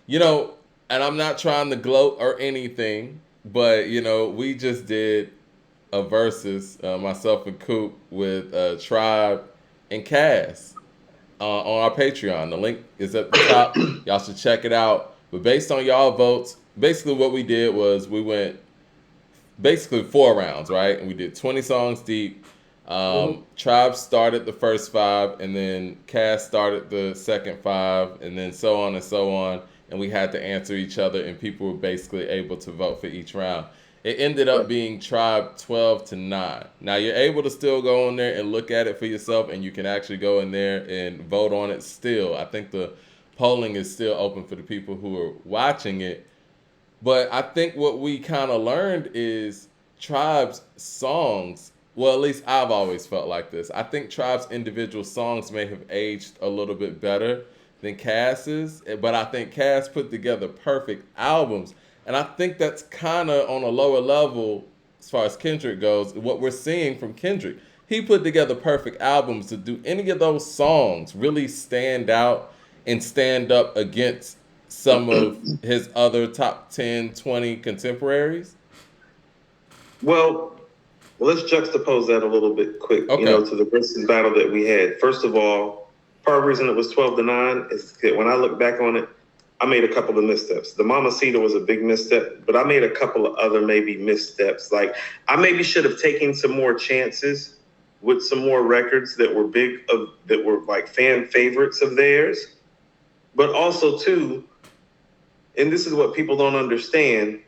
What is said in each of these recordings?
You know, and I'm not trying to gloat or anything, but we just did a versus, myself and Coop with Tribe and Cass on our Patreon. The link is at the top. Y'all should check it out. But based on y'all votes, basically what we did was we went basically 4 rounds, right? And we did 20 songs deep. Mhm. Tribe started the first five, and then Cass started the second five, and then so on and so on. And we had to answer each other, and people were basically able to vote for each round. It ended up being Tribe 12-9. Now you're able to still go in there and look at it for yourself, and you can actually go in there and vote on it still. I think the polling is still open for the people who are watching it. But I think what we kind of learned is Tribe's songs. Well, at least I've always felt like this. I think Tribe's individual songs may have aged a little bit better than Cass's, but I think Cass put together perfect albums. And I think that's kind of on a lower level as far as Kendrick goes. What we're seeing from Kendrick, he put together perfect albums. To do any of those songs really stand out and stand up against some of his other top 10, 20 contemporaries? Well, let's juxtapose that a little bit quick, Okay. to the versus battle that we had. First of all, part of the reason it was 12-9 is that when I look back on it, I made a couple of missteps. The Mamacita was a big misstep, but I made a couple of other maybe missteps. Like I maybe should have taken some more chances with some more records that were that were like fan favorites of theirs. But also too, and this is what people don't understand,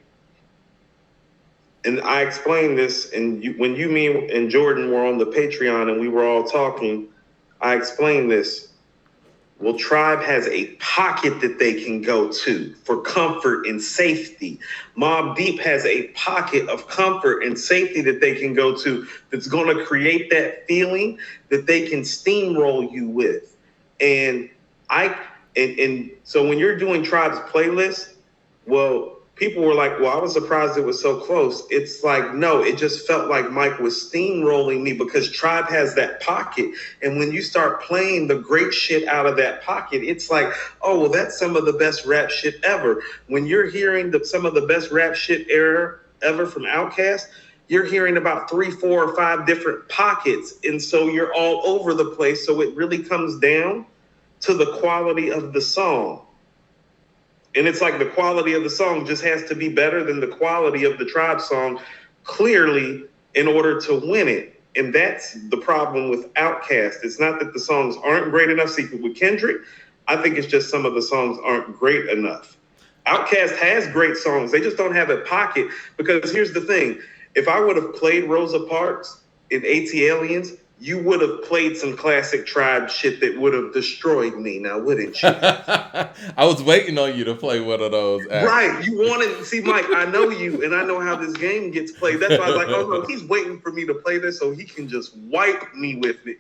and I explained this, and when me, and Jordan were on the Patreon and we were all talking, I explained this. Well, Tribe has a pocket that they can go to for comfort and safety. Mob Deep has a pocket of comfort and safety that they can go to that's going to create that feeling that they can steamroll you with. And I and so when you're doing Tribe's playlist, well, people were like, well, I was surprised it was so close. It's like, no, it just felt like Mike was steamrolling me because Tribe has that pocket. And when you start playing the great shit out of that pocket, it's like, oh, well, that's some of the best rap shit ever. When you're hearing some of the best rap shit ever from Outkast, you're hearing about 3, 4, or 5 different pockets. And so you're all over the place. So it really comes down to the quality of the song. And it's like the quality of the song just has to be better than the quality of the Tribe song, clearly, in order to win it. And that's the problem with Outkast. It's not that the songs aren't great enough. See, with Kendrick, I think it's just some of the songs aren't great enough. Outkast has great songs. They just don't have a pocket. Because here's the thing. If I would have played Rosa Parks in AT Aliens, you would have played some classic Tribe shit that would have destroyed me now, wouldn't you? I was waiting on you to play one of those, Right. actually. You wanted to see, Mike, I know you and I know how this game gets played. That's why I was like, oh no, he's waiting for me to play this so he can just wipe me with it.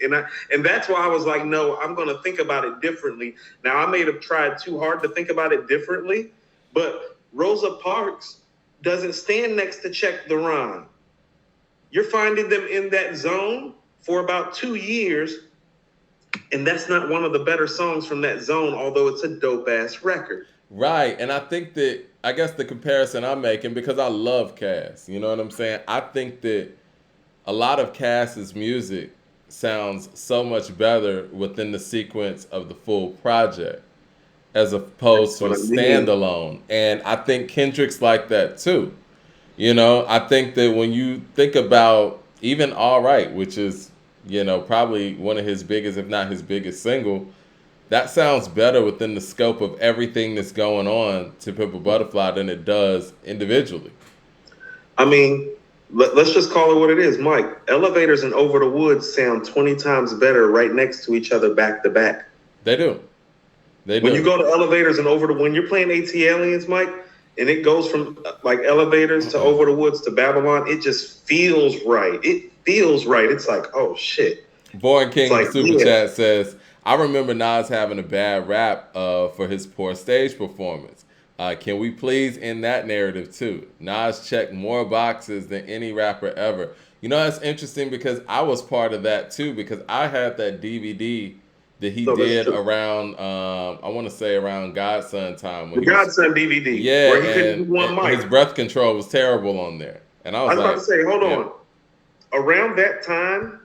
And that's why I was like, no, I'm gonna think about it differently. Now I may have tried too hard to think about it differently, but Rosa Parks doesn't stand next to Check the Rhyme. You're finding them in that zone for about 2 years, and that's not one of the better songs from that zone, although it's a dope ass record. Right. And I think that, I guess the comparison I'm making, because I love Cass, you know what I'm saying? I think that a lot of Cass's music sounds so much better within the sequence of the full project as opposed That's to a what I mean. standalone. And I think Kendrick's like that too. I think that when you think about even All Right, which is, probably one of his biggest, if not his biggest single, that sounds better within the scope of everything that's going on to Pimp a Butterfly than it does individually. I mean, us just call it what it is, Mike. Elevators and Over the Woods sound 20 times better right next to each other back to back. They do. They When you do. go to Elevators and when you're playing AT Aliens, Mike, and it goes from like Elevators to Over the Woods to Babylon, it just feels right. It feels right. It's like, oh shit. Born It's King in the like, super yeah. chat says, I remember Nas having a bad rap for his poor stage performance. Can we please end that narrative too? Nas checked more boxes than any rapper ever. That's interesting because I was part of that too because I had that DVD that he No, that's did true. around I want to say around Godson time when The he was Godson DVD, yeah, where he couldn't do one and his mic. breath control was terrible on there, and I I was was about to like, say, hold yeah, on. Around that time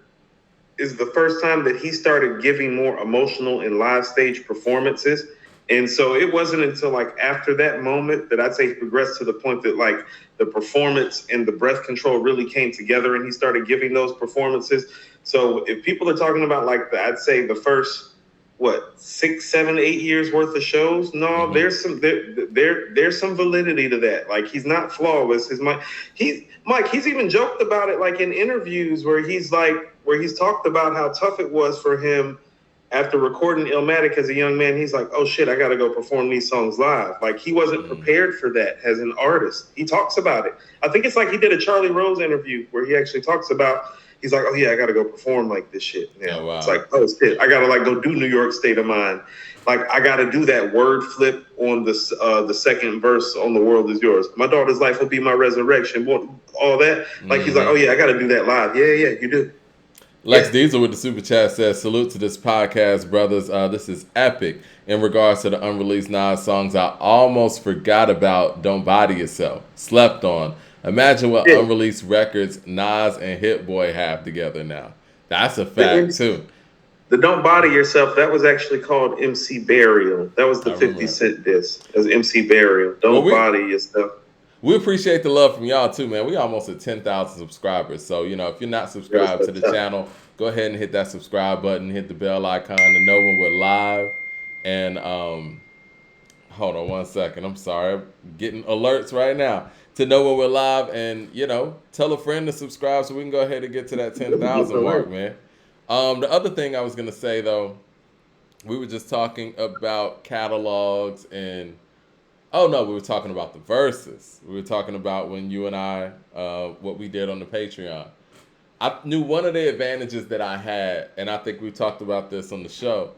is the first time that he started giving more emotional and live stage performances. And so it wasn't until like after that moment that I'd say he progressed to the point that like the performance and the breath control really came together and he started giving those performances. So if people are talking about like I'd say the first what 6, 7, 8 years worth of shows, no, mm-hmm. there's some validity to that. Like he's not flawless. He's even joked about it like in interviews where he's talked about how tough it was for him after recording Illmatic as a young man. He's like, oh shit, I got to go perform these songs live. Like he wasn't prepared for that as an artist. He talks about it. I think it's like he did a Charlie Rose interview where he actually talks about, he's like, oh yeah, I got to go perform like this shit now. Oh, wow. It's like, oh shit, I got to like go do New York State of Mind. Like I got to do that word flip on the second verse on The World Is Yours. My daughter's life will be my resurrection. All that. Like he's like, oh yeah, I got to do that live. Yeah, you do. Lex Diesel with the super chat says, salute to this podcast, brothers. This is epic. In regards to the unreleased Nas songs, I almost forgot about Don't Body Yourself. Slept on. Imagine what unreleased records Nas and Hit Boy have together now. That's a fact, too. The Don't Body Yourself, that was actually called MC Burial. That was the 50 Cent disc. It was MC Burial. Don't Body Yourself. We appreciate the love from y'all too, man. We almost at 10,000 subscribers. So, you know, if you're not subscribed to the channel, go ahead and hit that subscribe button, hit the bell icon to know when we're live. And hold on one second. I'm sorry. I'm getting alerts right now to know when we're live. And, you know, tell a friend to subscribe so we can go ahead and get to that 10,000 mark, man. The other thing I was going to say, though, we were just talking about catalogs and oh, no, we were talking about the Verzuz. We were talking about when you and I, what we did on the Patreon. I knew one of the advantages that I had, and I think we talked about this on the show,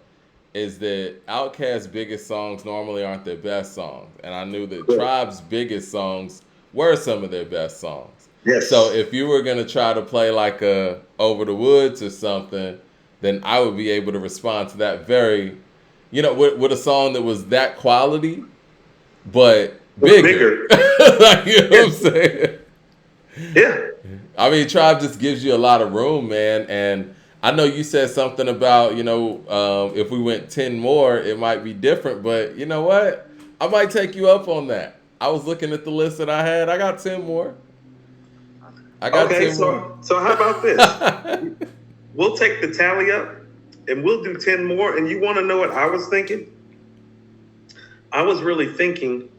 is that Outkast's biggest songs normally aren't their best songs. And I knew that Tribe's biggest songs were some of their best songs. Yes. So if you were going to try to play like a Over the Woods or something, then I would be able to respond to that very, you know, with a song that was that quality, but bigger. Like, you know what I'm saying? Yeah. I mean, Tribe just gives you a lot of room, man. And I know you said something about, you know, if we went 10 more, it might be different. But you know what? I might take you up on that. I was looking at the list that I had. I got 10 more. I got 10 more. So how about this? We'll take the tally up and we'll do 10 more. And you want to know what I was thinking? I was really thinking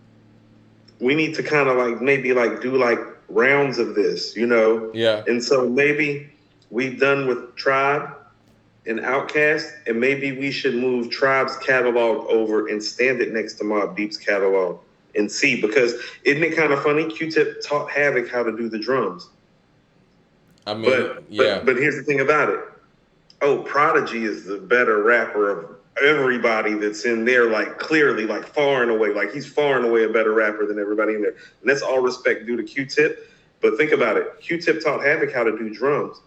we need to kind of like maybe like do like rounds of this, you know? Yeah. And so maybe we've done with Tribe and Outkast, and maybe we should move Tribe's catalog over and stand it next to Mobb Deep's catalog and see, because isn't it kind of funny? Q-Tip taught Havoc how to do the drums. I mean, but here's the thing about it. Oh, Prodigy is the better rapper of everybody that's in there, like clearly, like far and away, like he's far and away a better rapper than everybody in there. And that's all respect due to Q-Tip. But think about it. Q-Tip taught Havoc how to do drums.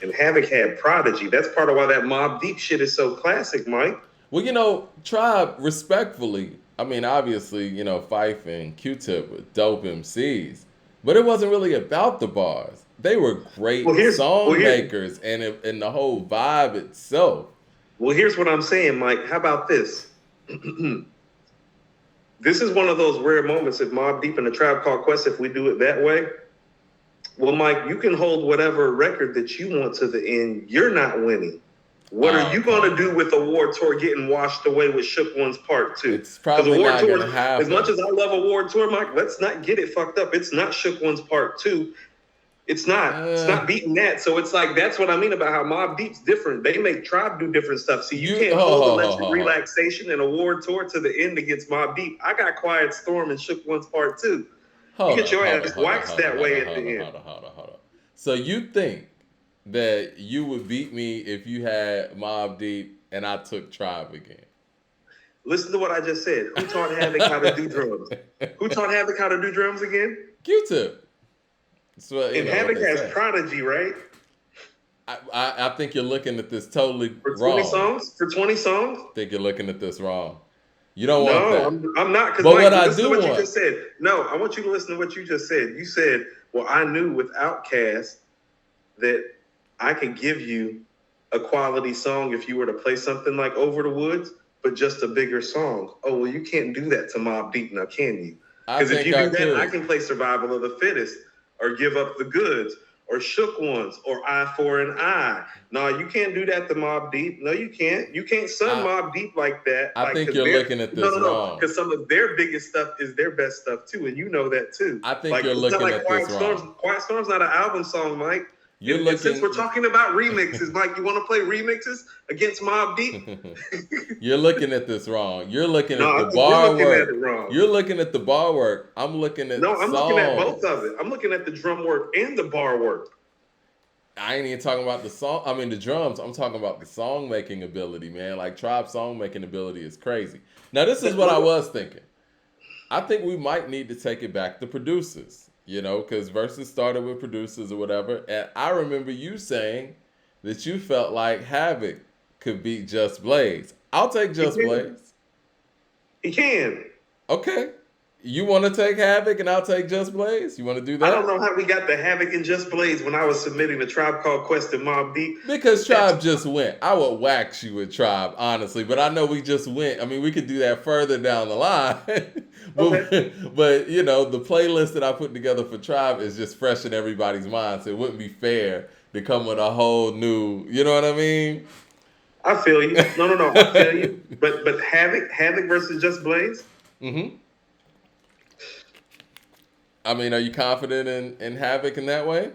And Havoc had Prodigy. That's part of why that Mobb Deep shit is so classic, Mike. Well, you know, Tribe, respectfully, I mean, obviously, you know, Fife and Q-Tip were dope MCs. But it wasn't really about the bars. They were great song makers and the whole vibe itself. Well, here's what I'm saying, Mike. How about this? This is one of those rare moments if Mobb Deep and the Tribe Called Quest, if we do it that way. Well, Mike, you can hold whatever record that you want to the end. You're not winning. What are you going to do with Award Tour getting washed away with Shook One's Part 2? It's probably not going to happen. As much as I love Award Tour, Mike, let's not get it fucked up. It's not Shook One's Part 2. It's not. It's not beating that. So it's like, that's what I mean about how Mobb Deep's different. They make Tribe do different stuff. See, you can't hold Electric Relaxation and Award Tour to the end against Mobb Deep. I got Quiet Storm and Shook One's Part 2. You get your ass waxed that way at the end. Hold on. So you think that you would beat me if you had Mobb Deep and I took Tribe again? Listen to what I just said. Who taught Havoc how to do drums? Who taught Havoc how to do drums again? Q-Tip. And Havoc has Prodigy, right? I think you're looking at this totally For 20 wrong. songs? For 20 songs? I think you're looking at this wrong. You don't want No, that. I'm not. Because But Mike, what I listen to do what you want, just said. No, I want you to listen to what you just said. You said, "Well, I knew with Outkast that I could give you a quality song if you were to play something like Over the Woods, but just a bigger song." Oh, well, you can't do that to Mobb Deep now, can you? I Because if think you I do that, I could. can play Survival of the Fittest or Give Up the Goods or Shook Ones or Eye for an Eye. No, you can't do that to Mobb Deep. No, you can't. You can't son I Mobb Deep like that. I Like, think because you're they're looking at no, this no, no. wrong. Because some of their biggest stuff is their best stuff too, and you know that too. I think Like, you're it's not looking like at this Quiet Storm's. wrong. Quiet Storm's not an album song, Mike. You're And since we're looking. talking about remixes, Mike, you want to play remixes against Mobb Deep? You're looking at this wrong. You're looking No, at I the think you're bar looking at it work. wrong. You're looking at the bar work. I'm looking at No, I'm looking at both of songs. it. I'm looking at the drum work and the bar work. I ain't even talking about the song. I mean the drums. I'm talking about the song making ability, man. Like Tribe song making ability is crazy. Now this is what I was thinking. I think we might need to take it back to producers, you know, because Versus started with producers or whatever. And I remember you saying that you felt like Havoc could beat Just Blaze. I'll take He Just can. Blaze. He can. Okay. You want to take Havoc and I'll take Just Blaze? You want to do I don't that? know how we got the Havoc and Just Blaze when I was submitting the Tribe Called Quest and Mobb Deep. Because That's Tribe just went. I would wax you with Tribe, honestly. But I know we just went. I mean, we could do that further down the line. okay. but, you know, the playlist that I put together for Tribe is just fresh in everybody's mind. So it wouldn't be fair to come with a whole new, you know what I mean? I feel you. No. I feel you. But Havoc versus Just Blaze. Mm-hmm. I mean, are you confident in Havoc in that way?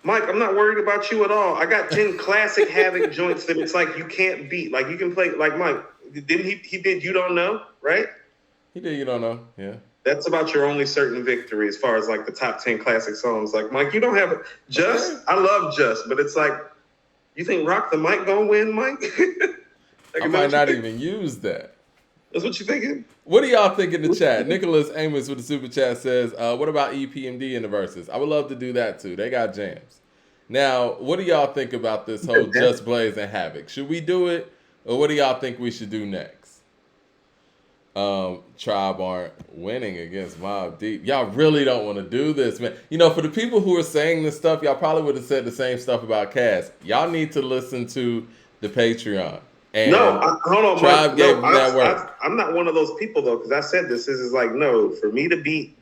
Mike, I'm not worried about you at all. I got 10 classic Havoc joints that it's like you can't beat. Like you can play like Mike. Didn't he did You Don't Know, right? He did, you don't know. Yeah. That's about your only certain victory as far as like the top 10 classic songs. Like Mike, you don't have Just. Okay. I love Just, but it's like you think Rock the Mic gonna win, Mike? Like, I might not even use that. That's what you thinking? What do y'all think in the chat? Nicholas Amos with the super chat says, what about EPMD in the verses? I would love to do that too. They got jams. Now, what do y'all think about this whole Just Blaze and Havoc? Should we do it, or what do y'all think we should do next? Tribe aren't winning against Mobb Deep. Y'all really don't want to do this, man. You know, for the people who are saying this stuff, y'all probably would have said the same stuff about Cass. Y'all need to listen to the Patreon. And hold on, Tribe Mike. gave them that work. I'm not one of those people though, because I said this is like no. For me to beat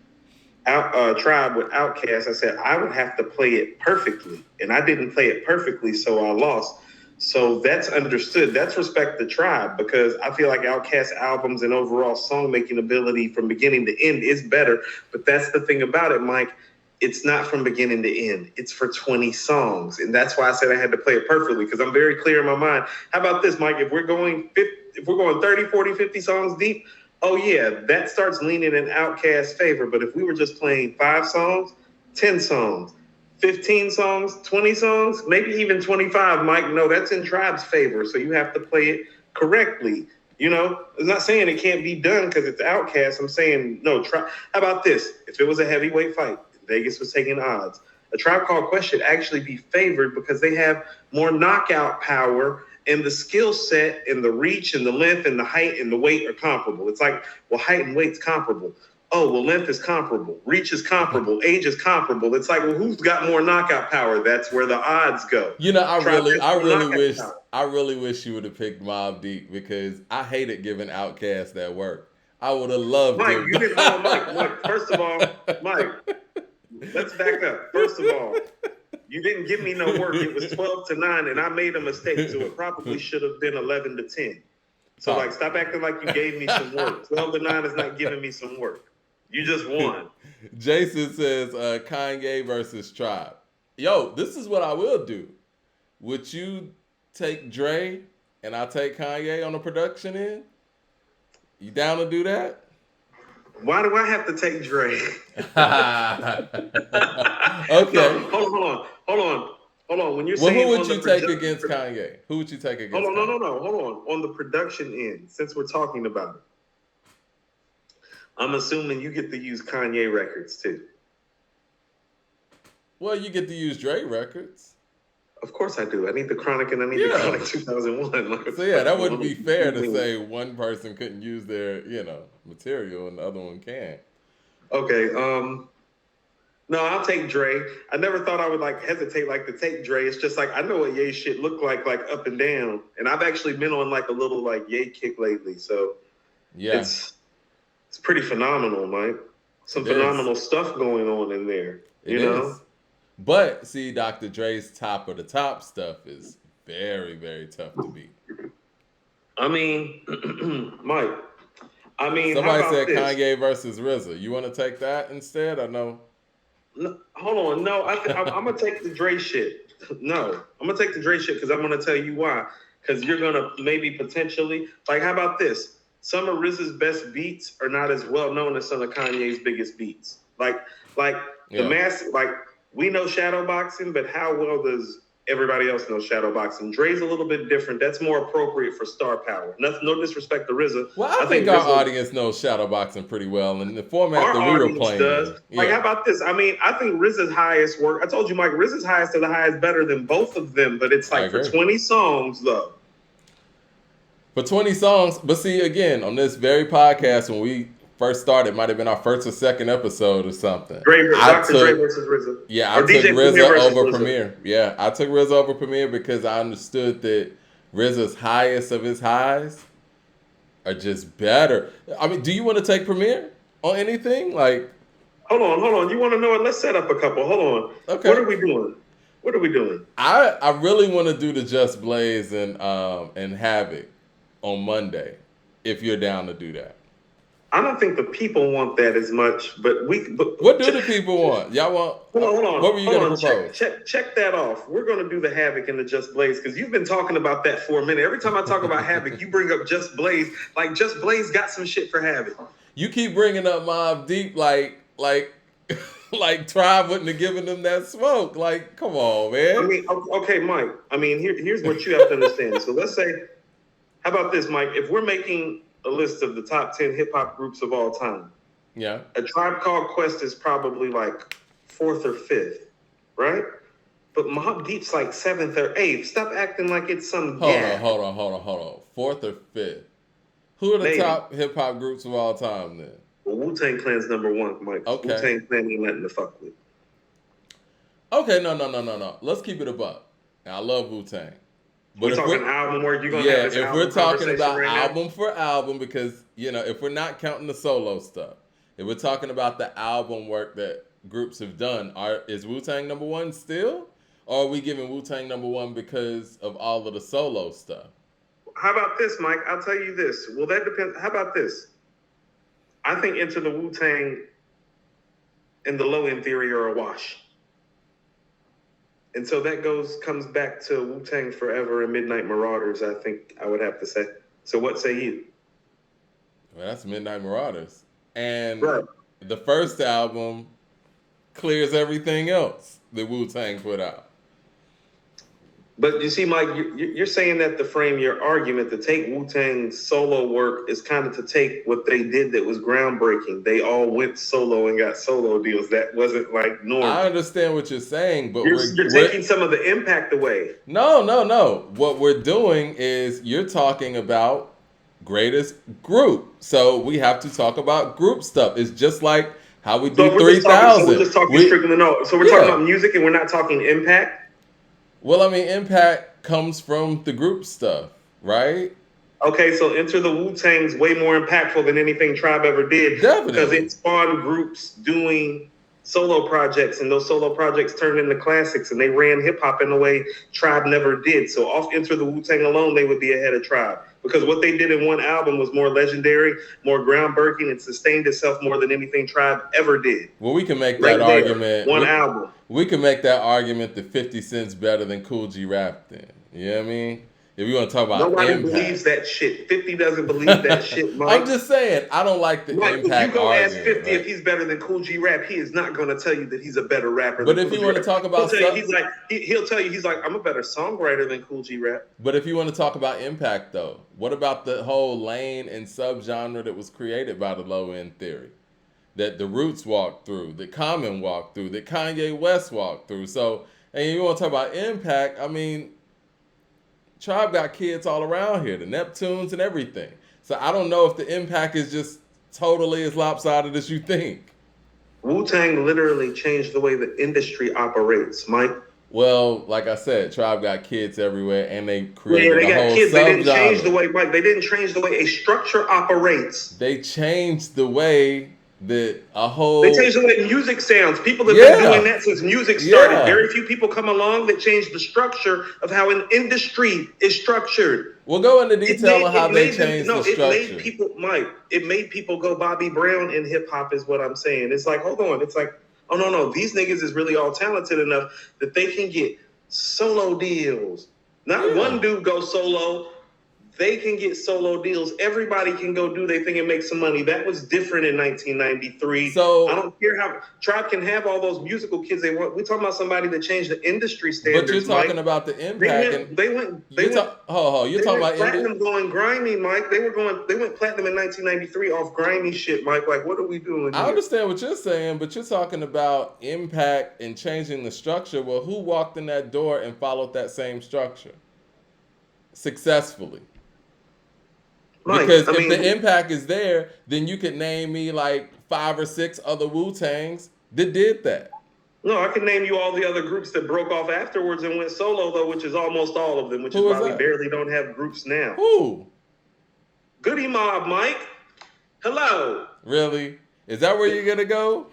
out Tribe with Outkast, I said I would have to play it perfectly, and I didn't play it perfectly, so I lost. So that's understood. That's respect the Tribe, because I feel like Outkast albums and overall song making ability from beginning to end is better. But that's the thing about it, Mike. It's not from beginning to end. It's for 20 songs. And that's why I said I had to play it perfectly, because I'm very clear in my mind. How about this, Mike? If we're going 30, 40, 50 songs deep, oh yeah, that starts leaning in Outkast's favor. But if we were just playing 5 songs, 10 songs, 15 songs, 20 songs, maybe even 25, Mike, no, that's in Tribe's favor. So you have to play it correctly. You know, I'm not saying it can't be done because it's Outkast. I'm saying, no, How about this? If it was a heavyweight fight, Vegas was taking odds. A Tribe Called Quest should actually be favored because they have more knockout power, and the skill set and the reach and the length and the height and the weight are comparable. It's like, well, height and weight's comparable. Oh, well, length is comparable. Reach is comparable. Age is comparable. It's like, well, who's got more knockout power? That's where the odds go. You know, I really power. wish you would have picked Mobb Deep, because I hated giving Outkast that work. I would have loved Mike, to. you didn't know Mike. First of all, Mike, let's back up. First of all, you didn't give me no work. It was 12-9, and I made a mistake, so it probably should have been 11-10. So, like, stop acting like you gave me some work. 12-9 is not giving me some work. You just won. Jason says Kanye versus Tribe. Yo, this is what I will do. Would you take Dre and I take Kanye on the production end? You down to do that? Why do I have to take Dre? Okay. No, hold on. When you're saying, who would you take against Kanye? Who would you take against? Hold on, Kanye? no. Hold on. On the production end, since we're talking about it, I'm assuming you get to use Kanye records too. Well, you get to use Dre records. Of course I do. I need the Chronic and I need the Yeah. Chronic 2001. Like, So yeah, that wouldn't be fair to say one person couldn't use their, material and the other one can't. Okay. No, I'll take Dre. I never thought I would like hesitate like to take Dre. It's just like I know what Ye shit look like up and down, and I've actually been on like a little like Ye kick lately. So Yeah, it's pretty phenomenal, Mike. Some It is. phenomenal stuff going on in there. it You know. is. But see, Dr. Dre's top of the top stuff is very, very tough to beat. I mean, Mike. I mean, Somebody how about said this? Kanye versus RZA. You want to take that instead, or no? No, hold on. No, I'm gonna take the Dre shit. No, I'm gonna take the Dre shit because I'm gonna tell you why. Because you're gonna maybe potentially like. How about this? Some of RZA's best beats are not as well known as some of Kanye's biggest beats. Like Yeah. the mass. Like we know shadow boxing, but how well does everybody else know shadow boxing? Dre's a little bit different. That's more appropriate for star power. No disrespect to RZA. Well, I think our RZA, audience knows shadow boxing pretty well, and the format our that we were audience playing. does. Like, how about this? I mean, I think RZA's highest work. I told you, Mike, RZA's highest to the highest better than both of them, but it's I like for agree. 20 songs though. For 20 songs, but see, again, on this very podcast, when we first started, might have been our first or second episode or something. Dr. Dre versus RZA. Yeah, I Or took DJ Premier RZA versus over RZA. Premier. Yeah, I took RZA over Premier because I understood that RZA's highest of his highs are just better. I mean, do you want to take Premier on anything? Like, Hold on. You want to know it? Let's set up a couple. Hold on. Okay. What are we doing? I really want to do the Just Blaze and Havoc on Monday, if you're down to do that. I don't think the people want that as much, but What do the people want? Y'all want? Hold on. What were you going to propose? Check that off. We're going to do the Havoc and the Just Blaze because you've been talking about that for a minute. Every time I talk about Havoc, you bring up Just Blaze. Like Just Blaze got some shit for Havoc. You keep bringing up Mobb Deep like Tribe wouldn't have given them that smoke. Like, come on, man. I mean, okay, Mike. I mean, here's what you have to understand. So let's say, how about this, Mike? If we're making a list of the top 10 hip hop groups of all time, Yeah. A Tribe Called Quest is probably like 4th or 5th, right? But Mobb Deep's like 7th or 8th. Stop acting like it's some gap. Hold on. 4th or 5th. Who are the top hip hop groups of all time then? Well, Wu-Tang Clan's number 1, Mike. Okay. Wu-Tang Clan ain't nothing to fuck with. Okay, no. Let's keep it a buck. I love Wu-Tang. But we're talking album work, you're gonna have this if album we're talking about right album now? for album, because if we're not counting the solo stuff, if we're talking about the album work that groups have done, is Wu-Tang number 1 still? Or are we giving Wu-Tang number 1 because of all of the solo stuff? How about this, Mike? I'll tell you this. Well, that depends. How about this? I think Enter the Wu-Tang and the Low End Theory are a wash. And so that comes back to Wu-Tang Forever and Midnight Marauders, I think I would have to say. So what say you? Well, that's Midnight Marauders. And Right. the first album clears everything else that Wu-Tang put out. But you see, Mike, you're saying that to frame your argument, to take Wu-Tang's solo work is kind of to take what they did that was groundbreaking. They all went solo and got solo deals. That wasn't like normal. I understand what you're saying, but you're taking some of the impact away. No. What we're doing is you're talking about greatest group. So we have to talk about group stuff. It's just like how we do 3000. So we're just talking strictly So we're talking about music and we're not talking impact? Well, I mean, impact comes from the group stuff, right? Okay, so Enter the Wu-Tang's way more impactful than anything Tribe ever did. Definitely. Because it spawned groups doing solo projects, and those solo projects turned into classics, and they ran hip-hop in a way Tribe never did. So off Enter the Wu-Tang alone, they would be ahead of Tribe. Because what they did in one album was more legendary, more groundbreaking, and sustained itself more than anything Tribe ever did. Well, we can make that argument. One album. We can make that argument that 50 Cent's better than Cool G Rap then. You know what I mean? If you want to talk about Nobody impact. believes that shit. 50 doesn't believe that shit, Mike. I'm just saying, I don't like the Mike, impact if you go argument. ask 50 right? if he's better than Cool G Rap, he is not going to tell you that he's a better rapper But than if Cool you G want to Rap. talk about He'll tell you, he's like, I'm a better songwriter than Cool G Rap. But if you want to talk about impact, though, what about the whole lane and subgenre that was created by the Low End Theory? That the Roots walked through, that Common walked through, that Kanye West walked through. So And you want to talk about impact? I mean, Tribe got kids all around here, the Neptunes and everything. So I don't know if the impact is just totally as lopsided as you think. Wu-Tang literally changed the way the industry operates, Mike. Well, like I said, Tribe got kids everywhere, and they Yeah, created they a got whole kids. They didn't change the subgenre. way, Mike. They didn't change the way a structure operates. They changed the way that a They whole changed the way music sounds. People have been doing yeah, that since music started. yeah. Very few people come along that change the structure of how an industry is structured. We'll go into It detail made on how it they made them changed the no. It made structure. people, Mike. It made people go Bobby Brown in hip hop. Is what I'm saying. It's like, hold on. It's like, oh no. These niggas is really all talented enough that they can get solo deals. Not Yeah. one dude go solo. They can get solo deals. Everybody can go do their thing and make some money. That was different in 1993. So, I don't care how Tribe can have all those musical kids they want. We're talking about somebody that changed the industry but you're standards, talking Mike. about the They impact, and went, they went, they you're went, you're they talking went about platinum going grimy, Mike. They went platinum in 1993 off grimy shit, Mike. Like, what are we doing I here? understand what you're saying, but you're talking about impact and changing the structure. Well, who walked in that door and followed that same structure successfully? Mike, Because I if the mean, impact is there, then you could name me like 5 or 6 other Wu-Tangs that did that. no, I can name you all the other groups that broke off afterwards and went solo, though, which is almost all of them, which is Who is why we that? barely don't have groups now. Who? Goody Mob, Mike. Hello. Really? Is that where you're gonna go?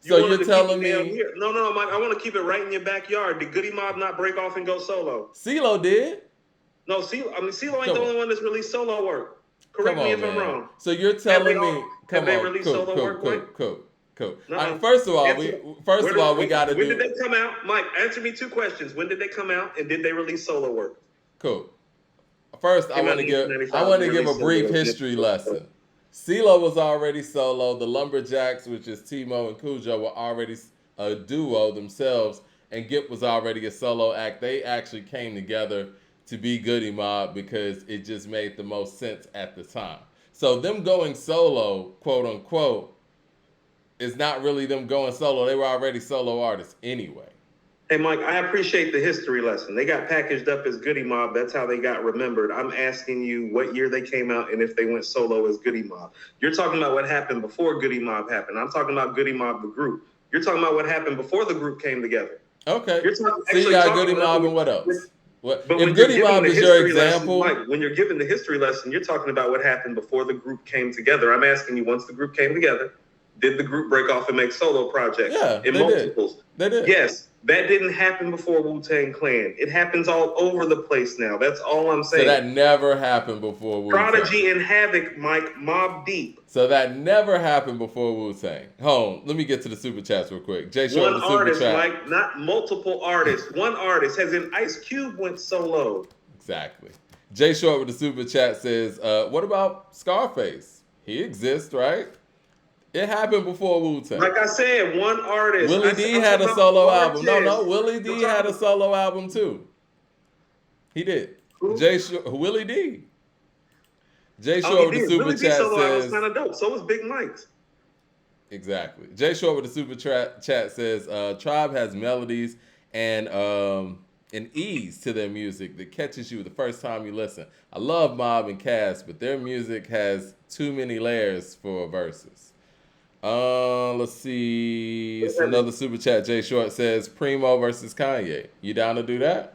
You So wanted you're to telling keep it down me here. No, Mike. I want to keep it right in your backyard. Did Goody Mob not break off and go solo? CeeLo did? No, CeeLo ain't Come the on. only one that's released solo work. Correct Come me on, if I'm man. wrong. So you're Have they telling all? me, Have come they on, released cool, solo cool, work, cool, Mike? cool, cool. All No. right, first of all, Answer, we gotta when did do they come out, Mike? Answer me 2 questions. When did they come out, and did they release solo work? cool. First, I Came out want in to give 1995. a brief history lesson. CeeLo was already solo. The Lumberjacks, which is Timo and Cujo, were already a duo themselves, and Gip was already a solo act. They actually came together to be Goody Mob because it just made the most sense at the time. So them going solo, quote unquote, is not really them going solo. They were already solo artists anyway. Hey, Mike, I appreciate the history lesson. They got packaged up as Goody Mob. That's how they got remembered. I'm asking you what year they came out and if they went solo as Goody Mob. You're talking about what happened before Goody Mob happened. I'm talking about Goody Mob, the group. You're talking about what happened before the group came together. Okay. You're talking, So you got Goody Mob and what else? What But if when you're Goody giving Mob the is your history lesson, example? Mike, when you're giving the history lesson, you're talking about what happened before the group came together. I'm asking you, once the group came together, did the group break off and make solo projects? Yeah, In they multiples? did. They did. Yes, that didn't happen before Wu-Tang Clan. It happens all over the place now. That's all I'm saying. So that never happened before Wu-Tang. Prodigy and Havoc, Mike, Mobb Deep. So that never happened before Wu-Tang. Hold on, let me get to the super chats real quick. Jay Short One with the super artist, chat. Mike, not multiple artists. One artist. As in Ice Cube went solo. Exactly. Jay Short with the super chat says, what about Scarface? He exists, right? It happened before Wu-Tang. Like I said, one artist. Willie D had a solo album. No, Willie D had a solo album too. He did. Who? Willie D. Jay Short with the super Willie D chat solo album was says, kind of dope. So was Big Mike's. exactly. Jay Short with the super chat says, Tribe has melodies and an ease to their music that catches you the first time you listen. I love Mob and Cast, but their music has too many layers for Verzuz. Let's see. It's another super chat. Jay Short says Primo versus Kanye. You down to do that?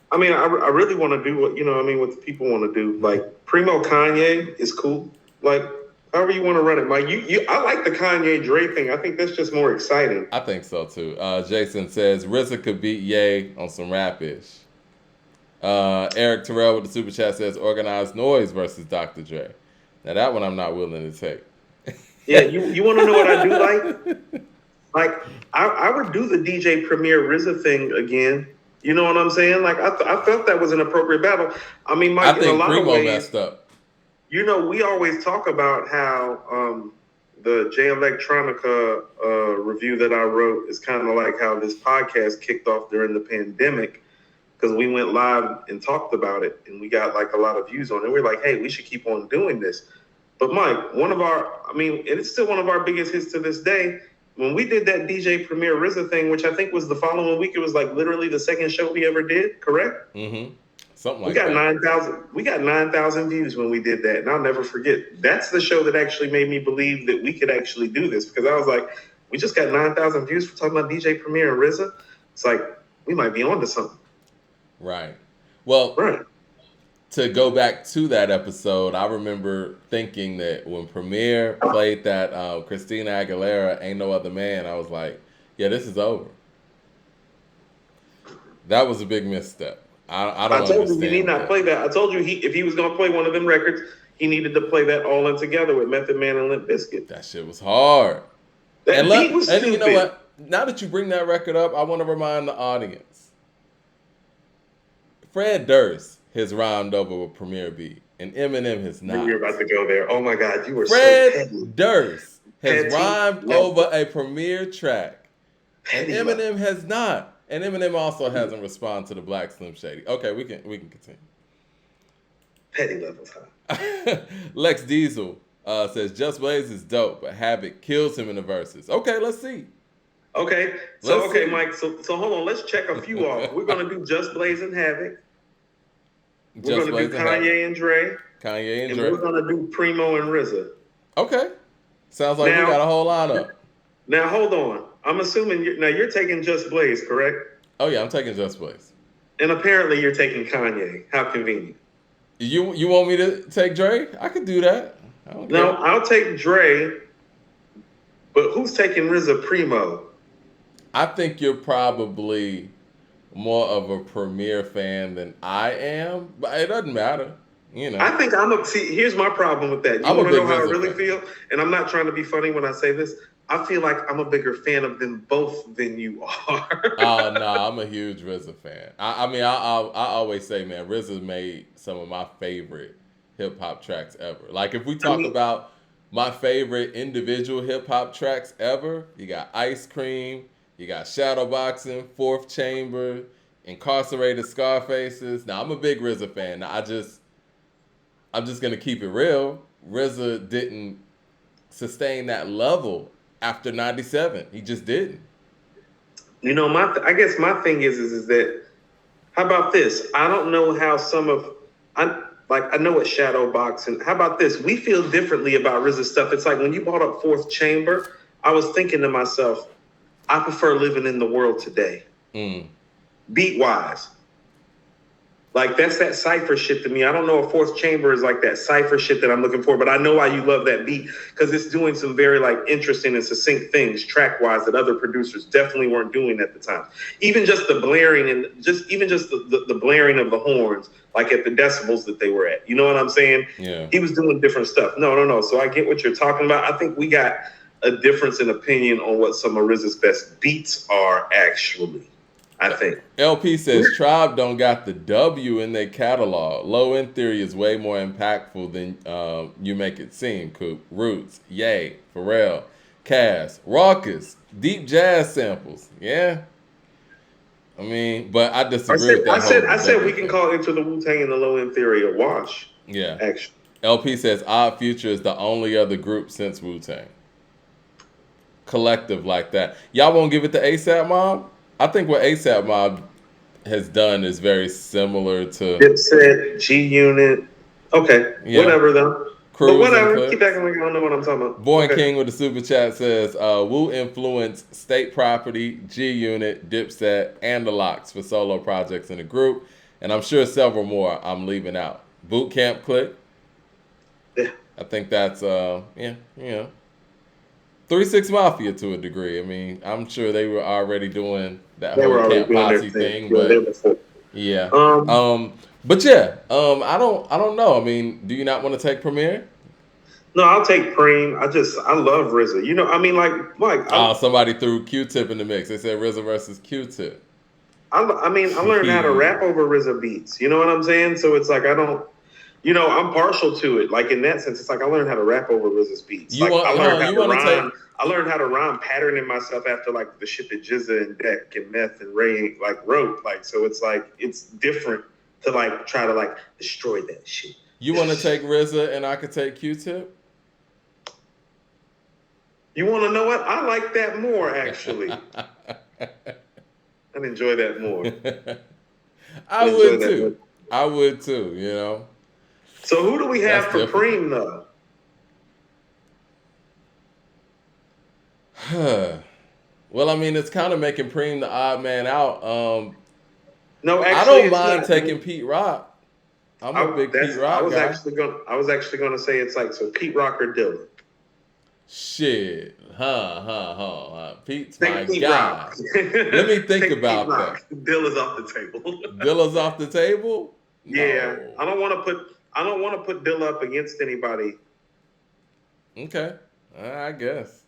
I mean, I really want to do what what the people want to do. Like Primo Kanye is cool. Like however you want to run it. Like I like the Kanye Dre thing. I think that's just more exciting. I think so too. Jason says RZA could beat Ye on some rap-ish. Eric Terrell with the super chat says Organized Noise versus Dr. Dre. Now that one I'm not willing to take. Yeah, you want to know what I do like? Like I would do the DJ Premier RZA thing again. You know what I'm saying? Like I felt that was an appropriate battle. I mean, Mike, I think in a lot Primo of ways, messed up. You know, we always talk about how the J Electronica review that I wrote is kind of like how this podcast kicked off during the pandemic because we went live and talked about it and we got like a lot of views on it. We're like, hey, we should keep on doing this. But Mike, and it's still one of our biggest hits to this day. when we did that DJ Premier RZA thing, which I think was the following week, it was like literally the second show we ever did. Correct? Mm-hmm. Something like we got that. 9,000. We got 9,000 views when we did that, and I'll never forget. That's the show that actually made me believe that we could actually do this, because I was like, we just got 9,000 views for talking about DJ Premier and RZA. It's like we might be onto something. Right. Well, Right. to go back to that episode, I remember thinking that when Premier played that Christina Aguilera, Ain't No Other Man, I was like, yeah, this is over. That was a big misstep. I don't told you understand he need not play that. I told you if he was going to play one of them records, he needed to play that All In Together with Method Man and Limp Bizkit. That shit was hard. That beat was and stupid. you know what? Now that you bring that record up, I want to remind the audience. Fred Durst has rhymed over a Premier beat, and Eminem has not. You're about to go there. Oh my God, you were Fred so petty. Durst has Petty rhymed level. over a Premier track, and Petty Eminem level. has not. And Eminem also hasn't responded to the Black Slim Shady. Okay, we can continue. Petty levels high. Lex Diesel says Just Blaze is dope, but Havoc kills him in the verses. Okay, let's see. Okay, Let's see. Mike. So hold on. Let's check a few off. We're gonna do Just Blaze and Havoc. We're gonna do Kanye and Dre. Kanye and And Dre. we're gonna do Primo and RZA. Okay, sounds like we got a whole lineup. Now hold on. I'm assuming you're taking Just Blaze, correct? Oh yeah, I'm taking Just Blaze. And apparently you're taking Kanye. How convenient. You want me to take Dre? I could do that. I don't No, care. I'll take Dre. But who's taking RZA Primo? I think you're probably more of a Premier fan than I am, but it doesn't matter. You know. I think here's my problem with that. You want to know how I really feel? And I'm not trying to be funny when I say this. I feel like I'm a bigger fan of them both than you are. Oh no, I'm a huge RZA fan. I mean, I always say, man, RZA made some of my favorite hip hop tracks ever. Like if we talk about my favorite individual hip hop tracks ever, you got Ice Cream, you got Shadowboxing, Fourth Chamber, Incarcerated Scarfaces. Now I'm a big RZA fan. Now, I'm just gonna keep it real. RZA didn't sustain that level after '97. He just didn't. You know, I guess my thing is that, how about this? I don't know how I know what Shadowboxing. How about this? We feel differently about RZA stuff. It's like when you brought up Fourth Chamber, I was thinking to myself, I prefer Living in the World Today. Beat wise. Like that's that cypher shit to me. I don't know if Fourth Chamber is like that cypher shit that I'm looking for, but I know why you love that beat, because it's doing some very like interesting and succinct things track wise that other producers definitely weren't doing at the time. Even just the blaring and the blaring of the horns, like at the decibels that they were at. You know what I'm saying? Yeah. He was doing different stuff. No. So I get what you're talking about. I think we got a difference in opinion on what some of RZA's best beats are actually. I think. LP says Tribe don't got the W in their catalog. Low End Theory is way more impactful than you make it seem. Coop, Roots, Ye, Pharrell, Cass, Raucous, deep jazz samples. Yeah. I mean, but I disagree with that. I said we can call Into the Wu-Tang and the Low End Theory a wash. Yeah. Actually. LP says Odd Future is the only other group since Wu-Tang. Collective like that. Y'all won't give it to ASAP Mob? I think what ASAP Mob has done is very similar to Dipset, G-Unit. Okay, yeah. Whatever though. But whatever. Keep acting like I don't know what I'm talking about. Born King with the super chat says Wu influenced State Property, G-Unit, Dipset, and the Locks for solo projects in the group, and I'm sure several more I'm leaving out. Boot Camp Click. Yeah. I think that's 3-6 Mafia to a degree. I mean, I'm sure they were already doing that whole Camp Posse thing, but yeah. But yeah, I don't know. I mean, do you not want to take Premier? No, I'll take Preem. I love RZA. You know, I mean, like somebody threw Q-Tip in the mix. They said RZA versus Q-Tip. I learned how to rap over RZA beats. You know what I'm saying? So it's like I'm partial to it. Like in that sense, it's like I learned how to rap over RZA's beats. I learned how to rhyme, patterning myself after like the shit that Jizza and Deck and Meth and Ray like wrote. Like so, it's like it's different to like try to like destroy that shit. You want to take RZA and I could take Q-Tip? You want to know what? I like that more, actually. I'd enjoy that more. I I'd enjoy would that more. too. I would too, you know. So who do we have That's for difficult. Preem, though? Well, I mean, it's kind of making Preem the odd man out. No, I actually, don't it's mind not. taking Pete Rock. I'm a big Pete I Rock was guy. actually gonna say it's like so Pete Rock or Dylan. Shit. Huh. Pete's my Take Pete guy. Rock. Let me think Take about Pete that. Rock. Dylan's off the table. Dilla's off the table? Yeah, No. I don't want to put Dilla up against anybody. Okay. I guess.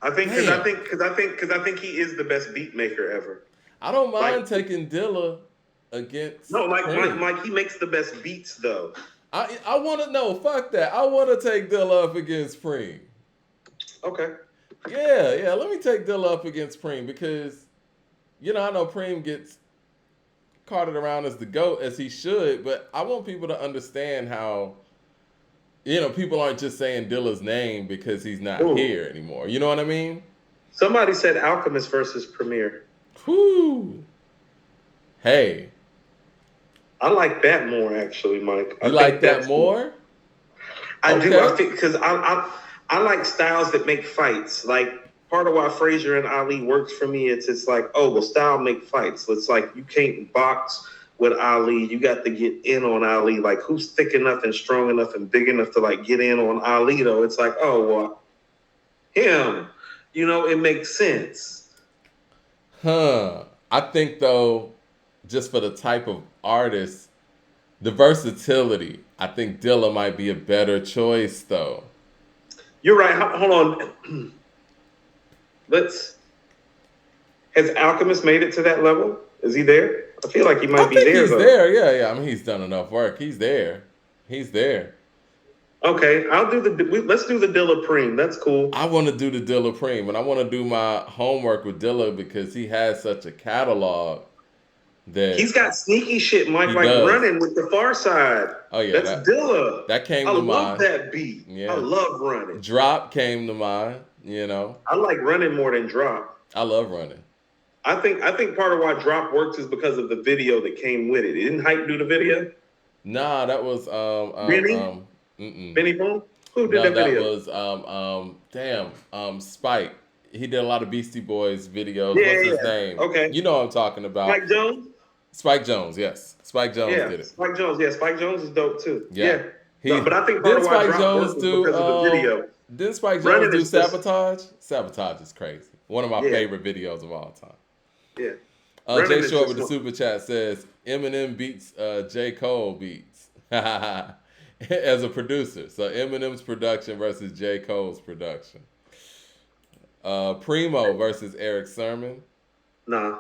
I think Damn. because I think he is the best beat maker ever. I don't mind Like taking Dilla against no, Preem. Mike, he makes the best beats though. I want to know. Fuck that. I want to take Dilla up against Preem. Okay. Yeah. Let me take Dilla up against Preem because, you know, I know Preem gets carted around as the GOAT as he should, but I want people to understand how, you know, people aren't just saying Dilla's name because he's not Ooh. here anymore. You know what I mean? Somebody said Alchemist versus Premier. Whoo. Hey. I like that more actually, Mike. You like that more? I Okay. do. I think because I like styles that make fights. Like part of why Frazier and Ali works for me, it's like, oh well, style make fights. It's like you can't box with Ali. You got to get in on Ali. Like who's thick enough and strong enough and big enough to like get in on Ali though? It's like, oh well, him. You know, it makes sense. I think though, just for the type of artist, the versatility, I think Dilla might be a better choice though. You're right. Hold on. Has Alchemist made it to that level? Is he there? I feel like he might be there. He's there. Yeah. I mean, he's done enough work. He's there. Okay, let's do the Dilla Preem. That's cool. I want to do the Dilla Preem, and I want to do my homework with Dilla because he has such a catalog that he's got sneaky shit, Mike, like does. Running with the Far Side. Oh yeah, that's Dilla. That came to mind. I love that beat. Yeah. I love Running. Drop came to mind. You know, I like Running more than Drop. I love Running. I think part of why Drop works is because of the video that came with it. Didn't Hype do the video? Nah, that was Benny. Benny Boom. Who did that video? That was Spike. He did a lot of Beastie Boys videos. Yeah, What's his name? Okay. You know what I'm talking about. Spike Jones? Spike Jones, yes. Spike Jones did it. Spike Jones, yeah. Spike Jones is dope too. Yeah. But I think part of why Drop works is because of the video. Didn't Spike Jones do Sabotage? Sabotage is crazy. One of my favorite videos of all time. Yeah. Jay Short with the super chat says Eminem beats J. Cole beats as a producer. So Eminem's production versus J. Cole's production. Primo versus Eric Sermon. Nah.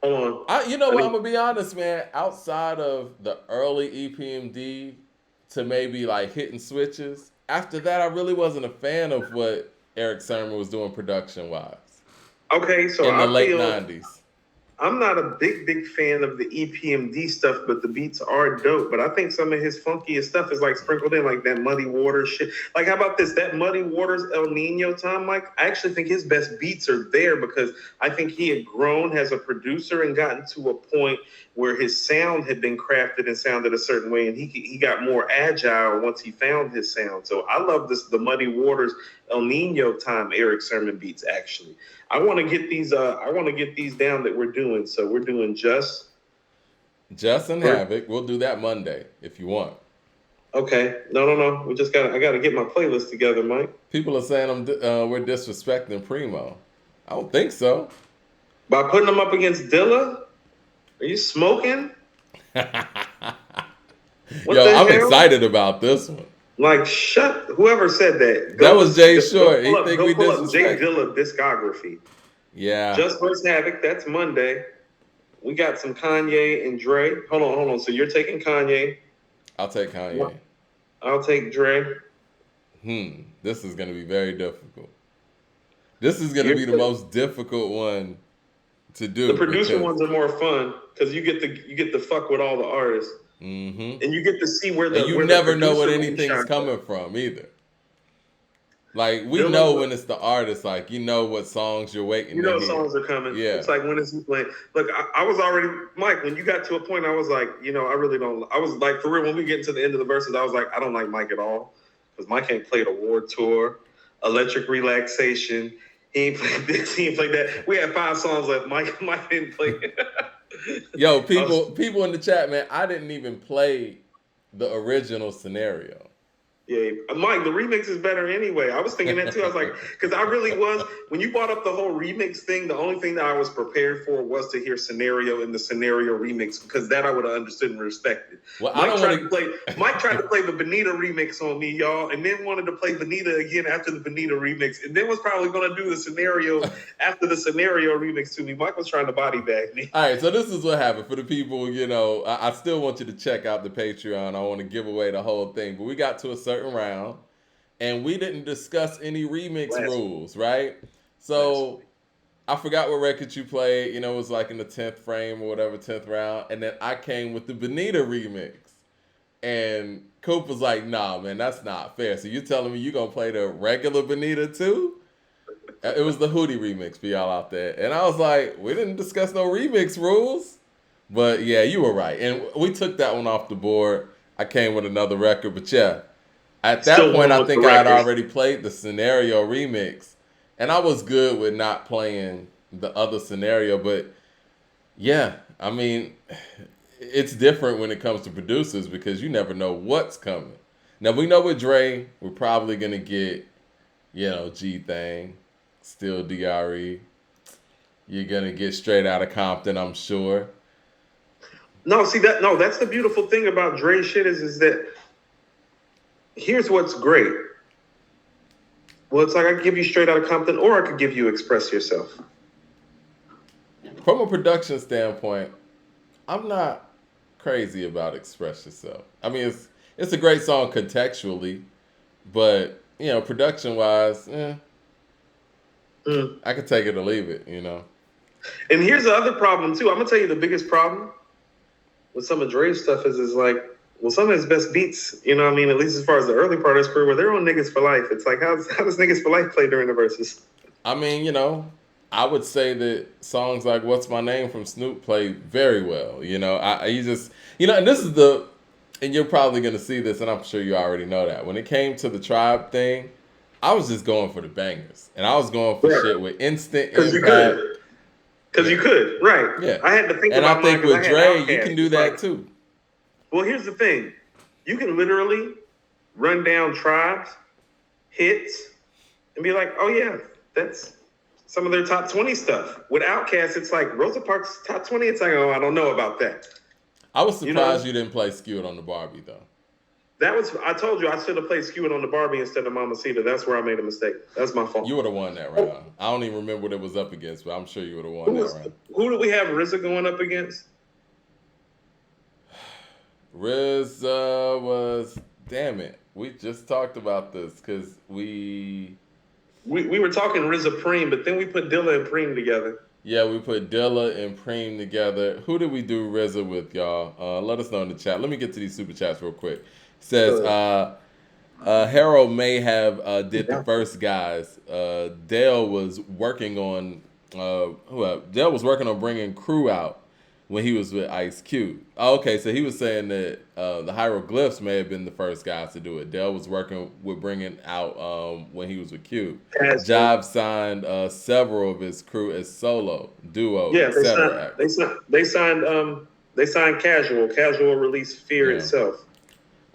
Hold on. I'm gonna be honest, man. Outside of the early EPMD to maybe like hitting switches, after that I really wasn't a fan of what Eric Sermon was doing production wise. Okay, so in the late 90s. I'm not a big fan of the EPMD stuff, but the beats are dope. But I think some of his funkiest stuff is like sprinkled in, like that Muddy Waters shit. Like, how about this? That Muddy Waters El Nino time, Mike? I actually think his best beats are there because I think he had grown as a producer and gotten to a point where his sound had been crafted and sounded a certain way, and he got more agile once he found his sound. So I love the Muddy Waters El Nino time Eric Sermon beats. Actually, I want to get these. I want to get these down that we're doing. So we're doing Just and Havoc. We'll do that Monday if you want. Okay. No. I gotta get my playlist together, Mike. People are saying we're disrespecting Primo. I don't think so. By putting them up against Dilla? Are you smoking? Yo, I'm excited about this one. Like, whoever said that. That was Jay Short. He think we disrespect. Jay Dilla discography. Yeah. Just vs. Havoc. That's Monday. We got some Kanye and Dre. Hold on. So you're taking Kanye. I'll take Kanye. I'll take Dre. This is going to be very difficult. This is going to be the most difficult one to do. The producer ones are more fun because you get to fuck with all the artists, and you get to see where you never know what anything's coming from either. Like we know Dylan, when it's the artist, like you know what songs you're waiting you to know hear. songs are coming. Yeah. It's like, when is he playing? Look, I was already, Mike, when you got to a point, I was like, I really don't. I was like, for real, when we get to the end of the verses, I was like, I don't like Mike at all, because Mike ain't played a War Tour, Electric Relaxation. He ain't played this. He ain't played that. We had 5 songs left. Mike didn't play. Yo, people in the chat, man, I didn't even play the original Scenario. Yeah, Mike, the remix is better anyway. I was thinking that too. I was like, because I really was, when you brought up the whole remix thing, the only thing that I was prepared for was to hear Scenario in the Scenario remix, because that I would have understood and respected. Well, Mike tried to play the Benita remix on me, y'all, and then wanted to play Benita again after the Benita remix, and then was probably going to do the Scenario after the Scenario remix to me. Mike was trying to body bag me. All right, so this is what happened for the people. I still want you to check out the Patreon. I want to give away the whole thing, but we got to a certain round, and we didn't discuss any remix rules, right? So I forgot what record you played. It was like in the 10th frame or whatever, 10th round, and then I came with the Benita remix, and Coop was like, "Nah, man, that's not fair. So you telling me you gonna play the regular Benita too?" It was the Hootie remix for y'all out there. And I was like, we didn't discuss no remix rules. But yeah, you were right. And we took that one off the board. I came with another record. But yeah, at that point, I think I had already played the Scenario remix. And I was good with not playing the other Scenario. But yeah, I mean, it's different when it comes to producers because you never know what's coming. Now, we know with Dre, we're probably going to get, G-Thing. Still DRE. You're gonna get Straight Outta Compton, I'm sure. No, that's the beautiful thing about Dre shit is that here's what's great. Well, it's like I could give you Straight Outta Compton, or I could give you Express Yourself. From a production standpoint, I'm not crazy about Express Yourself. I mean, it's a great song contextually, but production wise, I could take it or leave it, And here's the other problem too. I'm gonna tell you the biggest problem with some of Dre's stuff is like, well, some of his best beats, at least as far as the early part of his career, where they're on Niggas for Life. It's like, how does Niggas for Life play during the verses? I mean, I would say that songs like What's My Name from Snoop play very well. You just, and this is and you're probably gonna see this, and I'm sure you already know that. When it came to the Tribe thing, I was just going for the bangers, and I was going for shit with instant impact. Because you could, right? Yeah. I had to think about I think with Dre, Outkast. you can do that too. Well, here's the thing: you can literally run down Tribe's hits and be like, "Oh yeah, that's some of their top 20 stuff." With Outkast, it's like Rosa Parks' top 20. It's like, oh, I don't know about that. I was surprised you didn't play Skew It on the Barbie though. I told you I should have played Skew It on the Barbie instead of Mamacita. That's where I made a mistake. That's my fault. You would have won that round. I don't even remember what it was up against, but I'm sure you would have won that round. Who did we have RZA going up against? RZA was, damn it. We just talked about this because we were talking RZA Preem, but then we put Dilla and Preem together. Yeah, we put Dilla and Preem together. Who did we do RZA with, y'all? Let us know in the chat. Let me get to these super chats real quick. It says, Harold may have did the first guys. Dale was working on Dale was working on bringing Crew out when he was with Ice Cube. Oh, okay, so he was saying that the Hieroglyphs may have been the first guys to do it. Dale was working with bringing out when he was with Cube. Jive signed several of his crew as solo, duo, etc. They signed Casual. Casual released Fear itself.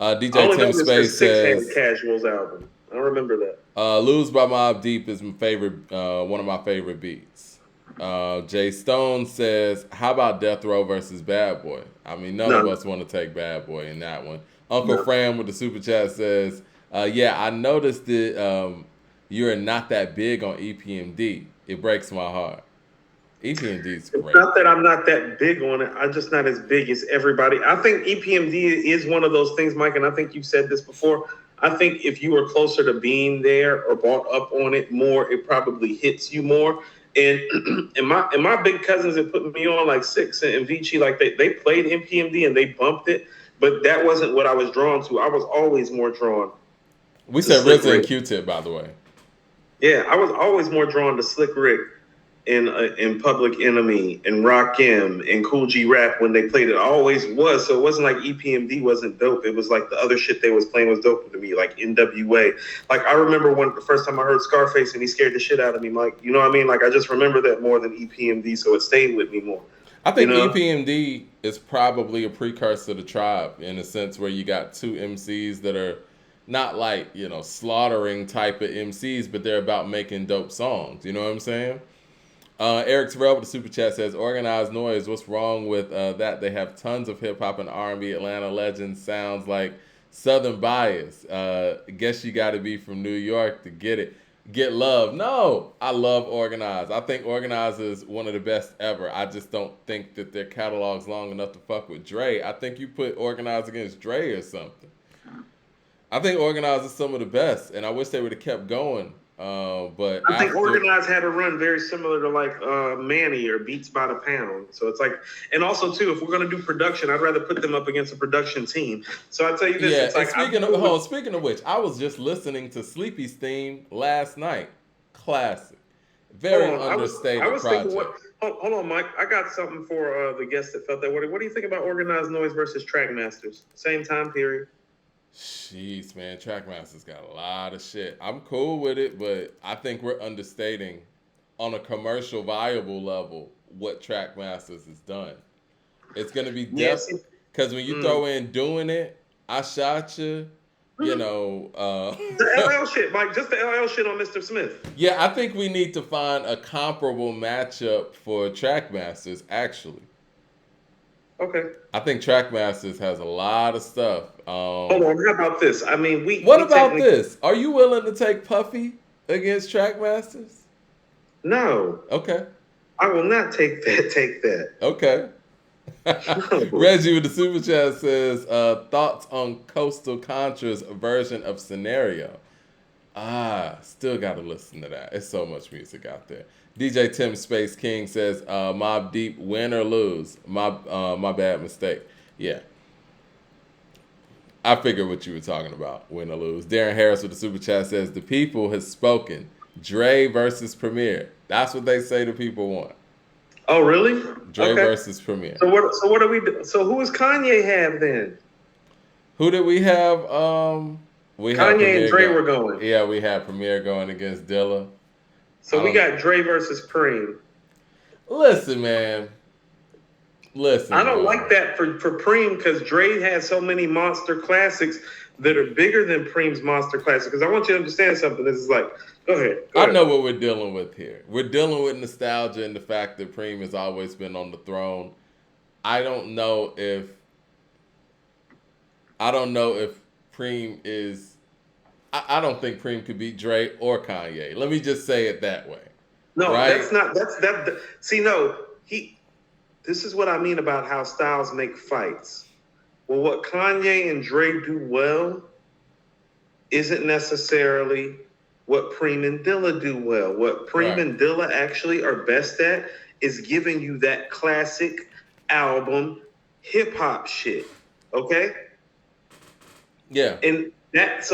DJ Tim Space says Casual's album. I don't remember that. Lose by Mobb Deep is my favorite, one of my favorite beats. Jay Stone says, how about Death Row versus Bad Boy? I mean, none of us want to take Bad Boy in that one. Uncle Fran with the super chat says, yeah, I noticed that you're not that big on EPMD. It breaks my heart. EPMD's great. It's not that I'm not that big on it. I'm just not as big as everybody. I think EPMD is one of those things, Mike, and I think you've said this before. I think if you were closer to being there or brought up on it more, it probably hits you more. And my big cousins that put me on, like Six and Vici, like they played EPMD and they bumped it, but that wasn't what I was drawn to. I was always more drawn. We said RZA and Q-Tip, by the way. Yeah, I was always more drawn to Slick Rick in Public Enemy and Rakim and Cool G Rap when they played it. I always was. So it wasn't like EPMD wasn't dope. It was like the other shit they was playing was dope to me, like NWA. Like I remember when the first time I heard Scarface and he scared the shit out of me. Like, you know what I mean? Like I just remember that more than EPMD, so it stayed with me more. I think You know? EPMD is probably a precursor to Tribe in a sense where you got two MCs that are not like, slaughtering type of MCs, but they're about making dope songs. You know what I'm saying? Eric Terrell with the super chat says, "Organized Noise. What's wrong with that? They have tons of hip hop and R&B. Atlanta Legends sounds like Southern bias. Guess you got to be from New York to get love. No, I love Organized. I think Organized is one of the best ever. I just don't think that their catalog's long enough to fuck with Dre. I think you put Organized against Dre or something. I think Organized is some of the best, and I wish they would have kept going. But I think Organized had a run very similar to like Manny or Beats by the Pound. So it's like, and also too, if we're gonna do production, I'd rather put them up against a production team. So I tell you this, yeah. it's like Speaking of which, I was just listening to Sleepy's theme last night. Classic, very understated I was project. thinking, hold on, Mike. I got something for the guests that felt that way. What do you think about Organized Noise versus Trackmasters? Same time period. Jeez, man, Trackmaster's got a lot of shit. I'm cool with it, but I think we're understating on a commercial viable level what Trackmasters has done. It's gonna be different because when you throw in Doing It, I Shot You, the LL shit, Mike, just the LL shit on Mr. Smith. Yeah, I think we need to find a comparable matchup for Trackmasters, actually. Okay. I think Trackmasters has a lot of stuff. Hold on, how about this? I mean, What about this? Are you willing to take Puffy against Trackmasters? No. Okay. I will not take that. Okay. No. Reggie with the super chat says, thoughts on Coastal Contra's version of Scenario. Still got to listen to that. It's so much music out there. DJ Tim Space King says, Mobb Deep, win or lose? My bad mistake. Yeah. I figured what you were talking about, win or lose. Darren Harris with the super chat says, the people has spoken. Dre versus Premier. That's what they say the people want. Oh, really? Dre versus Premier. So what do we do? So who does Kanye have then? Who did we have? Kanye and Dre were going. Yeah, we had Premier going against Dilla. So we got Dre versus Preem. Listen, man. I don't like that for Preem because Dre has so many monster classics that are bigger than Preem's monster classics. Because I want you to understand something. This is like, go ahead. I know what we're dealing with here. We're dealing with nostalgia and the fact that Preem has always been on the throne. I don't know if Preem is. I don't think Preem could beat Dre or Kanye. Let me just say it that way. No, right? That's not. See, no, this is what I mean about how styles make fights. Well, what Kanye and Dre do well isn't necessarily what Preem and Dilla do well. What Preem and Dilla actually are best at is giving you that classic album hip hop shit. Okay? Yeah. And that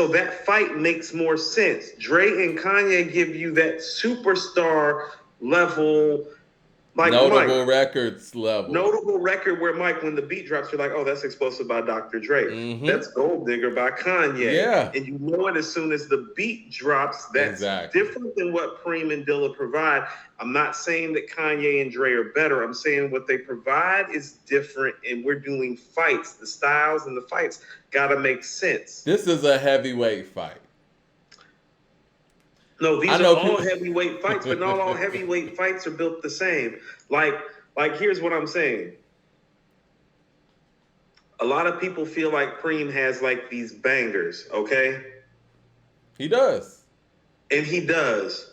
fight makes more sense. Dre and Kanye give you that superstar level, like notable records level. Notable record where Mike, when the beat drops, you're like, oh, that's Explosive by Dr. Dre. Mm-hmm. That's Gold Digger by Kanye. Yeah. And you know it as soon as the beat drops. That's different than what Preem and Dilla provide. I'm not saying that Kanye and Dre are better. I'm saying what they provide is different, and we're doing fights. The styles and the fights gotta make sense. This is a heavyweight fight. No, these are all heavyweight fights, but not all heavyweight fights are built the same. Like here's what I'm saying. A lot of people feel like Preem has like these bangers, okay? He does. And he does.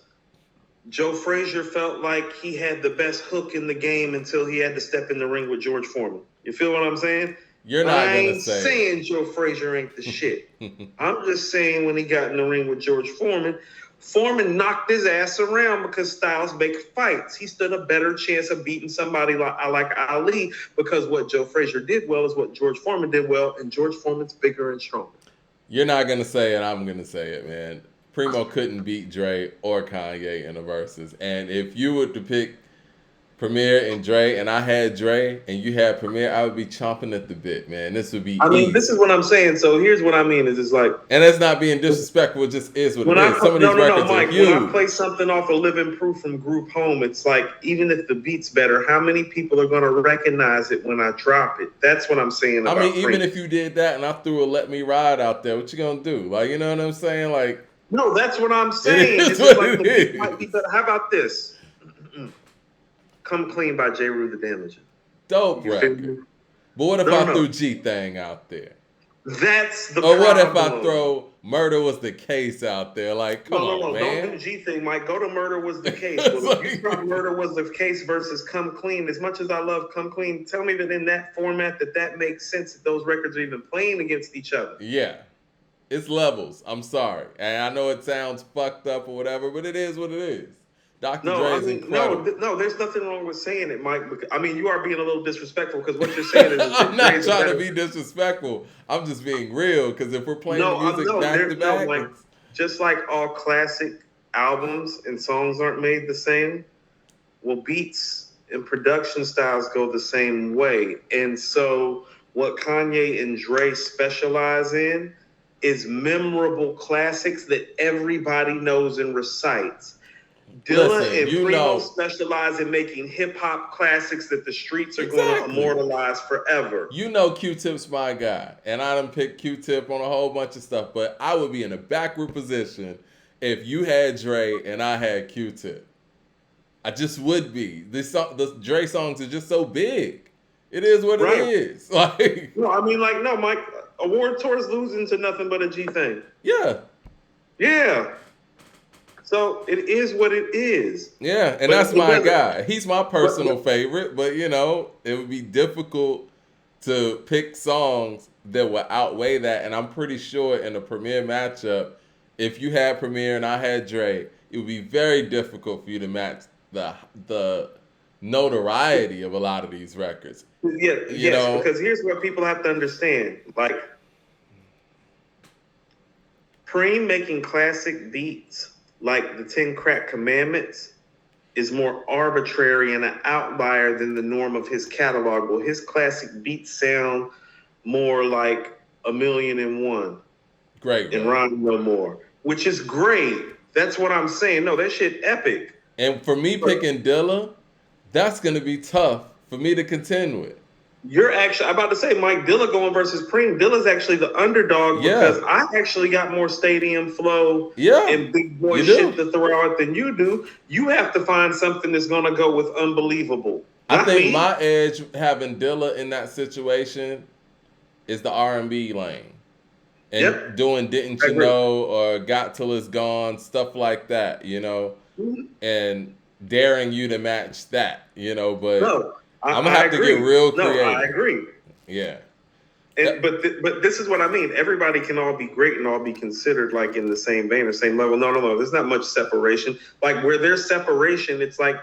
Joe Frazier felt like he had the best hook in the game until he had to step in the ring with George Foreman. You feel what I'm saying? You're not I ain't saying Joe Frazier ain't the shit. I'm just saying when he got in the ring with George Foreman, Foreman knocked his ass around because styles make fights. He stood a better chance of beating somebody like Ali because what Joe Frazier did well is what George Foreman did well, and George Foreman's bigger and stronger. You're not going to say it. I'm going to say it, man. Primo couldn't beat Dre or Kanye in the verses. And if you were to pick Premier and Dre, and I had Dre, and you had Premier, I would be chomping at the bit, man. This would be I mean, easy. this is what I'm saying. So here's what I mean: is it's like, and that's not being disrespectful. It just is what it when is. Some of these records Mike, are huge. when I play something off of Living Proof from Group Home, it's like, even if the beat's better, how many people are going to recognize it when I drop it? That's what I'm saying about even if you did that and I threw a Let Me Ride out there, what you gonna do? Like, you know what I'm saying? Like, no, that's what I'm saying. It is It's what like it the beat is. might be better. How about this? Come Clean by J. Rue the Damager. Dope You feel record. me? But what if No, I no. threw G-Thing out there? That's the Or problem. what if I throw Murder Was the Case out there? Like, come on, No, man. don't do G thing, Mike. Go to Murder Was the Case. It's Well, if you like- drop Murder Was the Case versus Come Clean, as much as I love Come Clean, tell me that in that format that makes sense, that those records are even playing against each other. Yeah. It's levels. I'm sorry. And I know it sounds fucked up or whatever, but it is what it is. Dr. Dre is incredible. No, there's nothing wrong with saying it, Mike. I mean, you are being a little disrespectful, because what you're saying is I'm not Dre's trying better. to be disrespectful. I'm just being real, because if we're playing the music back to back, Mike, just like all classic albums and songs aren't made the same, well, beats and production styles go the same way. And so what Kanye and Dre specialize in is memorable classics that everybody knows and recites. Dilla and Primo specialize in making hip-hop classics that the streets are going to immortalize forever. You know Q-Tip's my guy, and I done picked Q-Tip on a whole bunch of stuff, but I would be in a backward position if you had Dre and I had Q-Tip. I just would be. The Dre songs are just so big. It is what it is. Like, no, Mike, Award Tour is losing to nothing but a G thing. Yeah. Yeah. So it is what it is. Yeah, and that's my guy. He's my personal favorite, but you know, it would be difficult to pick songs that would outweigh that. And I'm pretty sure in a Premier matchup, if you had Premier and I had Dre, it would be very difficult for you to match the notoriety of a lot of these records. Yeah, yes, because here's what people have to understand. Like, Preem making classic beats like the 10 Crack Commandments is more arbitrary and an outlier than the norm of his catalog. Well, his classic beats sound more like A Million and One. Great. And Rhyme No More, which is great. That's what I'm saying. No, that shit epic. And for me picking Dilla, that's going to be tough for me to contend with. You're actually, I'm about to say, Mike, Dilla going versus Preem. Dilla's actually the underdog because I actually got more stadium flow and big boy shit to throw out than you do. You have to find something that's going to go with unbelievable. I think my edge having Dilla in that situation is the R&B lane. And doing Didn't You Know or Got Till It's Gone, stuff like that, you know, and daring you to match that, you know, but I'm going to have to get real creative. No, I agree. Yeah. And, but this is what I mean. Everybody can all be great and all be considered like in the same vein or same level. No. There's not much separation. Like where there's separation, it's like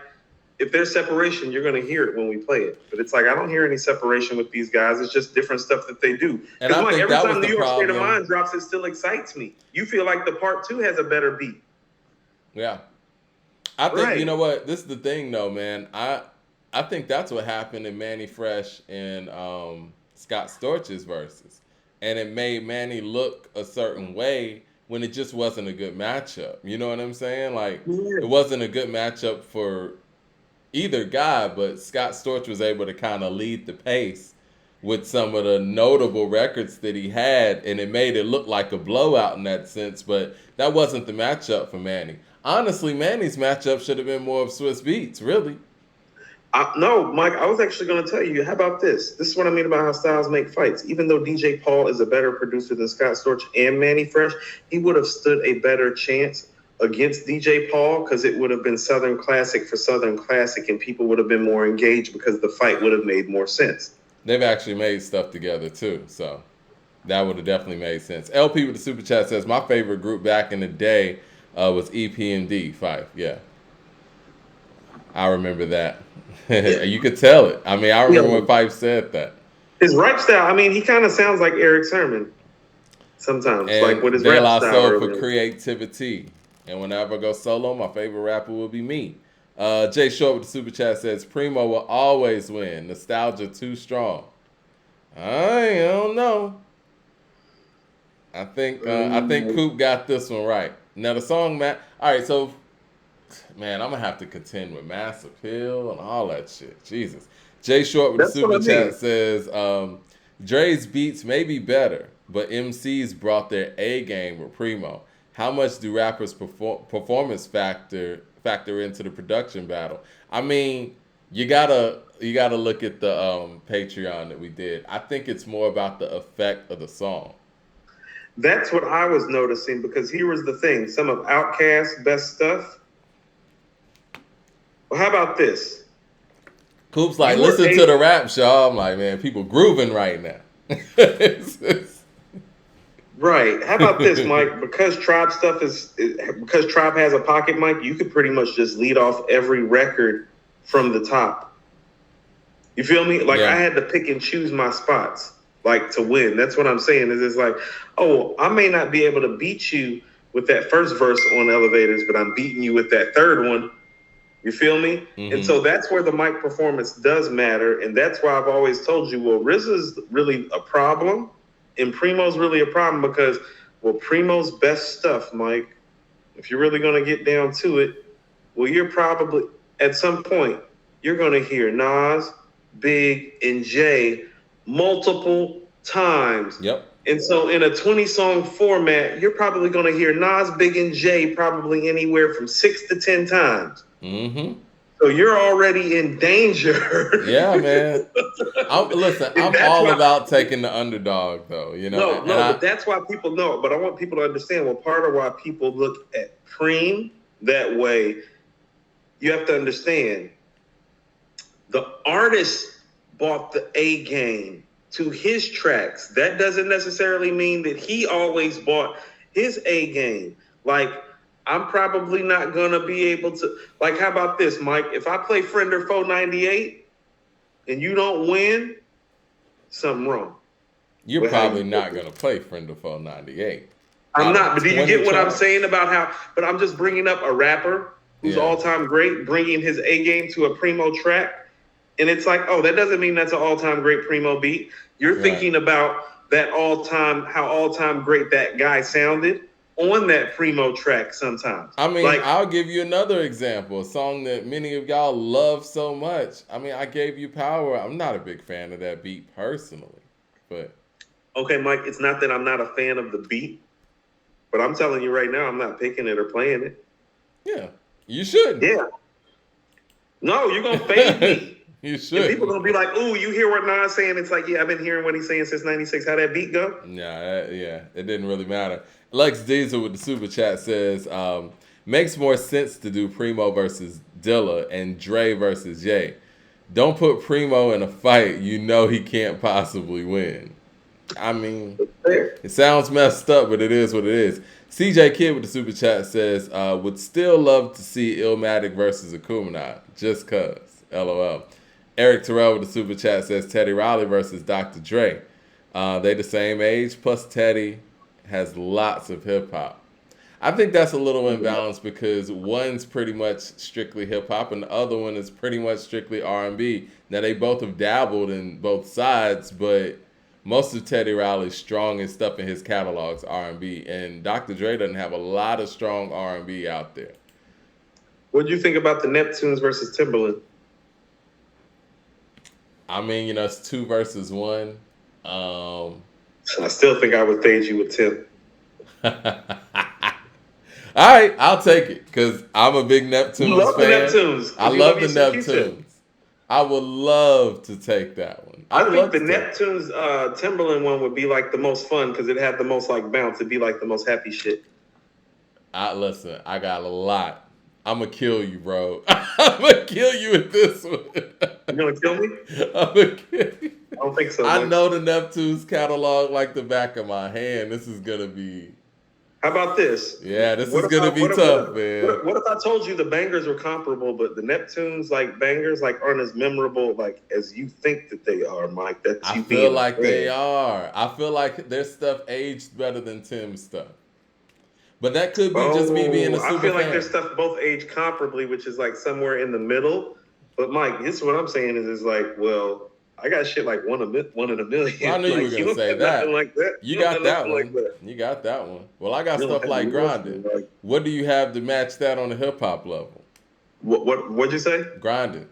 if there's separation, you're going to hear it when we play it. But it's like I don't hear any separation with these guys. It's just different stuff that they do. And I think every that time was New the York problem. State of Mind drops, it still excites me. You feel like the part 2 has a better beat. Yeah. I think, you know what? This is the thing, though, man. I think that's what happened in Manny Fresh and Scott Storch's verses. And it made Manny look a certain way when it just wasn't a good matchup. You know what I'm saying? Like, it wasn't a good matchup for either guy, but Scott Storch was able to kind of lead the pace with some of the notable records that he had, and it made it look like a blowout in that sense, but that wasn't the matchup for Manny. Honestly, Manny's matchup should have been more of Swiss Beats, really. No, Mike, I was actually going to tell you, how about this? This is what I mean about how styles make fights. Even though DJ Paul is a better producer than Scott Storch and Manny Fresh, he would have stood a better chance against DJ Paul because it would have been Southern Classic for Southern Classic and people would have been more engaged because the fight would have made more sense. They've actually made stuff together, too, so that would have definitely made sense. LP with the Super Chat says, my favorite group back in the day was EPMD, Fife, yeah. I remember that. You could tell it. I mean, I remember when Fife said that. His rap style, I mean, he kind of sounds like Eric Sermon. Sometimes, like And with his De rap La style Soul for earlier. creativity. And whenever I go solo, my favorite rapper will be me. Jay Short with the super chat says Primo will always win. Nostalgia too strong. I don't know. I think Coop got this one right. Now the song, Matt. All right, so man, I'm gonna have to contend with Mass Appeal and all that shit. Jesus. Jay Short with the That's what super I chat mean. says Dre's beats may be better, but MCs brought their A game with Primo. How much do rappers' performance factor into the production battle? I mean, you gotta look at the Patreon that we did. I think it's more about the effect of the song. That's what I was noticing because here was the thing: some of Outkast's best stuff. Well, how about this? Coop's like, You were listen to able, the rap, Shaw. I'm like, man, people grooving right now. It's- right? How about this, Mike? Because Tribe stuff because Tribe has a pocket mic, you could pretty much just lead off every record from the top. You feel me? Like I yeah. had to pick and choose my spots, like to win. That's what I'm saying. Is it's like, oh, I may not be able to beat you with that first verse on Elevators, but I'm beating you with that third one. You feel me? And Mm-hmm. so that's where the mic performance does matter, and that's why I've always told you, well, RZA's really a problem, and Primo's really a problem because, well, Primo's best stuff, Mike. If you're really gonna get down to it, well, you're probably at some point you're gonna hear Nas, Big, and Jay multiple times. Yep. And so in a 20-song format, you're probably gonna hear Nas, Big, and Jay probably anywhere from 6 to 10 times. Mm-hmm. So you're already in danger. Yeah, man. Listen, And I'm that's all why about taking the underdog, though. And but that's why people know. But I want people to understand. Well, part of why people look at Preem that way, you have to understand the artist bought the A game to his tracks. That doesn't necessarily mean that he always bought his A game. Like, I'm probably not gonna be able to. Like, how about this, Mike? If I play Friender 498 and you don't win, something wrong You're with how probably you not play. gonna play Friend of Foe 98 I'm out not, of but do you 20 get what I'm tracks. saying about how? But I'm just bringing up a rapper who's Yeah. all-time great, bringing his A game to a Primo track, and it's like, oh, that doesn't mean that's an all-time great Primo beat. You're Right. thinking about that how all-time great that guy sounded on that Primo track sometimes. I mean, Like, I'll give you another example, a song that many of y'all love so much. I mean, I Gave You Power. I'm not a big fan of that beat personally, but okay, Mike, it's not that I'm not a fan of the beat, but I'm telling you right now, I'm not picking it or playing it. yeah, you shouldn't. Yeah. No, you're gonna fade me. You And shouldn't. people gonna be like, "Ooh, you hear what Nas saying?" It's like, yeah, I've been hearing what he's saying since '96. How that beat go? Yeah, it didn't really matter. Lex Diesel with the super chat says, makes more sense to do Primo versus Dilla and Dre versus Jay. Don't put Primo in a fight you know he can't possibly win. I mean, Fair. it sounds messed up, but it is what it is. CJ Kid with the super chat says, would still love to see Illmatic versus Akumanai, just cuz. LOL. Eric Terrell with the super chat says Teddy Riley versus Dr. Dre. They the same age, plus Teddy has lots of hip hop. I think that's a little imbalanced because one's pretty much strictly hip hop and the other one is pretty much strictly R&B. Now they both have dabbled in both sides, but most of Teddy Riley's strongest stuff in his catalog's R&B, and Dr. Dre doesn't have a lot of strong R&B out there. What do you think about the Neptunes versus Timberland? I mean, it's 2 versus 1. I still think I would fade you with Tim. All right, I'll take it because I'm a big Neptunes You love fan. the Neptunes. I You love the you some Q-Tip. Neptunes. I would love to take that one. I would think love the to take it. Neptunes Timberland one would be like the most fun because it had the most like bounce. It'd be like the most happy shit. Listen, I got a lot. I'm gonna kill you, bro. I'm gonna kill you with this one. You gonna kill me? I'm gonna kill you. I don't think so. I Mike. know the Neptunes catalog like the back of my hand. This is gonna be. How about this? Yeah, this is gonna be tough, man. What if I told you the bangers are comparable, but the Neptunes like bangers like aren't as memorable like as you think that they are, Mike? That's I you feel being a like they fan. are. I feel like their stuff aged better than Tim's stuff. But that could be just me being a Oh, I super feel like their fan. stuff both age comparably, which is like somewhere in the middle. But Mike, this is what I'm saying is like, well, I got shit like one in a million. Well, I knew you were Like you gonna don't say have nothing that. like that. You You don't got have that nothing like one. that. You got that one. Well, I got You don't stuff have like grinding. nothing like What do you have to match that on the hip hop level? what'd you say? Grinding.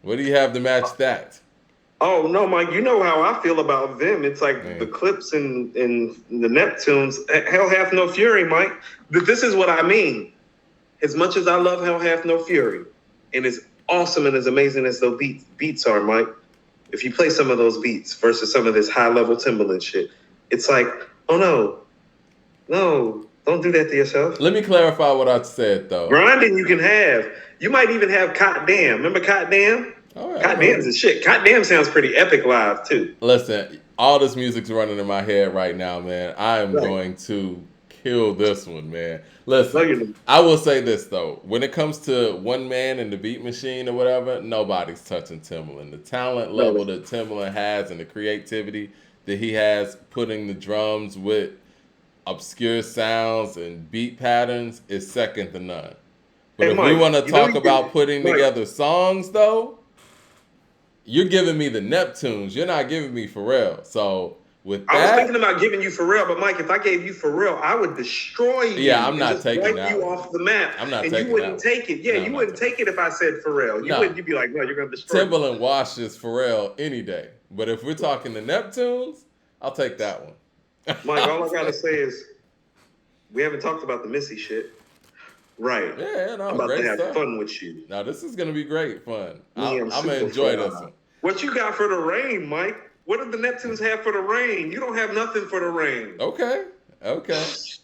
What do you have to match that? Oh no, Mike, you know how I feel about them. It's like Man. the Clips and the Neptunes. Hell hath no fury, Mike. This is what I mean. As much as I love Hell Hath No Fury, and as awesome and as amazing as those beats are, Mike, if you play some of those beats versus some of this high level Timberland shit, it's like, oh no, don't do that to yourself. Let me clarify what I said though. Grinding you can have. You might even have Cot Damn. Remember Cot Damn? All right, Cot Damn's is shit. Cot Damn sounds pretty epic live too. Listen, all this music's running in my head right now, man. I am Right. going to kill this one, man. No, Listen, you're not. I will say this though: when it comes to one man and the beat machine or whatever, nobody's touching Timbaland. The talent No. level that Timbaland has and the creativity that he has putting the drums with obscure sounds and beat patterns is second to none. But Hey, if Mike, we want to you know talk you about can- putting Mike. together songs, though, you're giving me the Neptunes. You're not giving me Pharrell. So with I was that, thinking about giving you Pharrell, but Mike, if I gave you Pharrell, I would destroy you. Yeah, I'm and not just taking wipe that you one. off the map. I'm not and taking you wouldn't that take it. Yeah, No, you I'm not wouldn't take it if I said Pharrell. You No. wouldn't. You'd be like, no, you're gonna destroy me. Timbaland washes Pharrell any day. But if we're talking the Neptunes, I'll take that one. Mike, all I gotta say is, we haven't talked about the Missy shit. Right. Yeah, no, I'm about great to have stuff. fun with you. Now this is gonna be great fun. Me, I'm I'm gonna super enjoy fly. this one. What you got for the rain, Mike? What did the Neptunes have for the rain? You don't have nothing for the rain. Okay. She's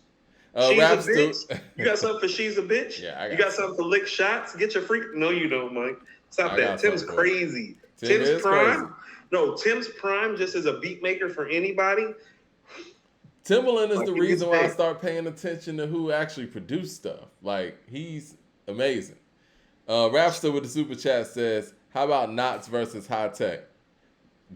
Raps a bitch. to- You got something for she's a bitch? Yeah, I got You got something for lick shots? Get your freak. No, you don't, Mike. Stop I that. got Tim's something for it. crazy. Tim Tim's is prime. crazy. No, Tim's prime just as a beat maker for anybody. Timbaland is Like, the he reason gets why I paid. start paying attention to who actually produced stuff. Like, he's amazing. Rapster with the super chat says, how about Knots versus High Tech?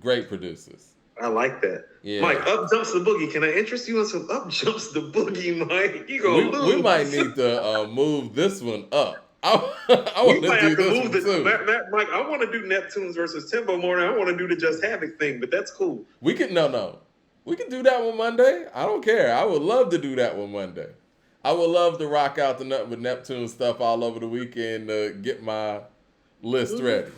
Great producers. I like that. Yeah. Mike, up jumps the boogie. Can I interest you in some up jumps the boogie, Mike? You gonna lose. We might need to move this one up. I We want might to do have to this move one the too. that, Mike. I want to do Neptunes versus Timbo more than I want to do the Just Havoc thing, but that's cool. We can no. We can do that one Monday. I don't care. I would love to do that one Monday. I would love to rock out the nut with Neptune stuff all over the weekend to get my list ready.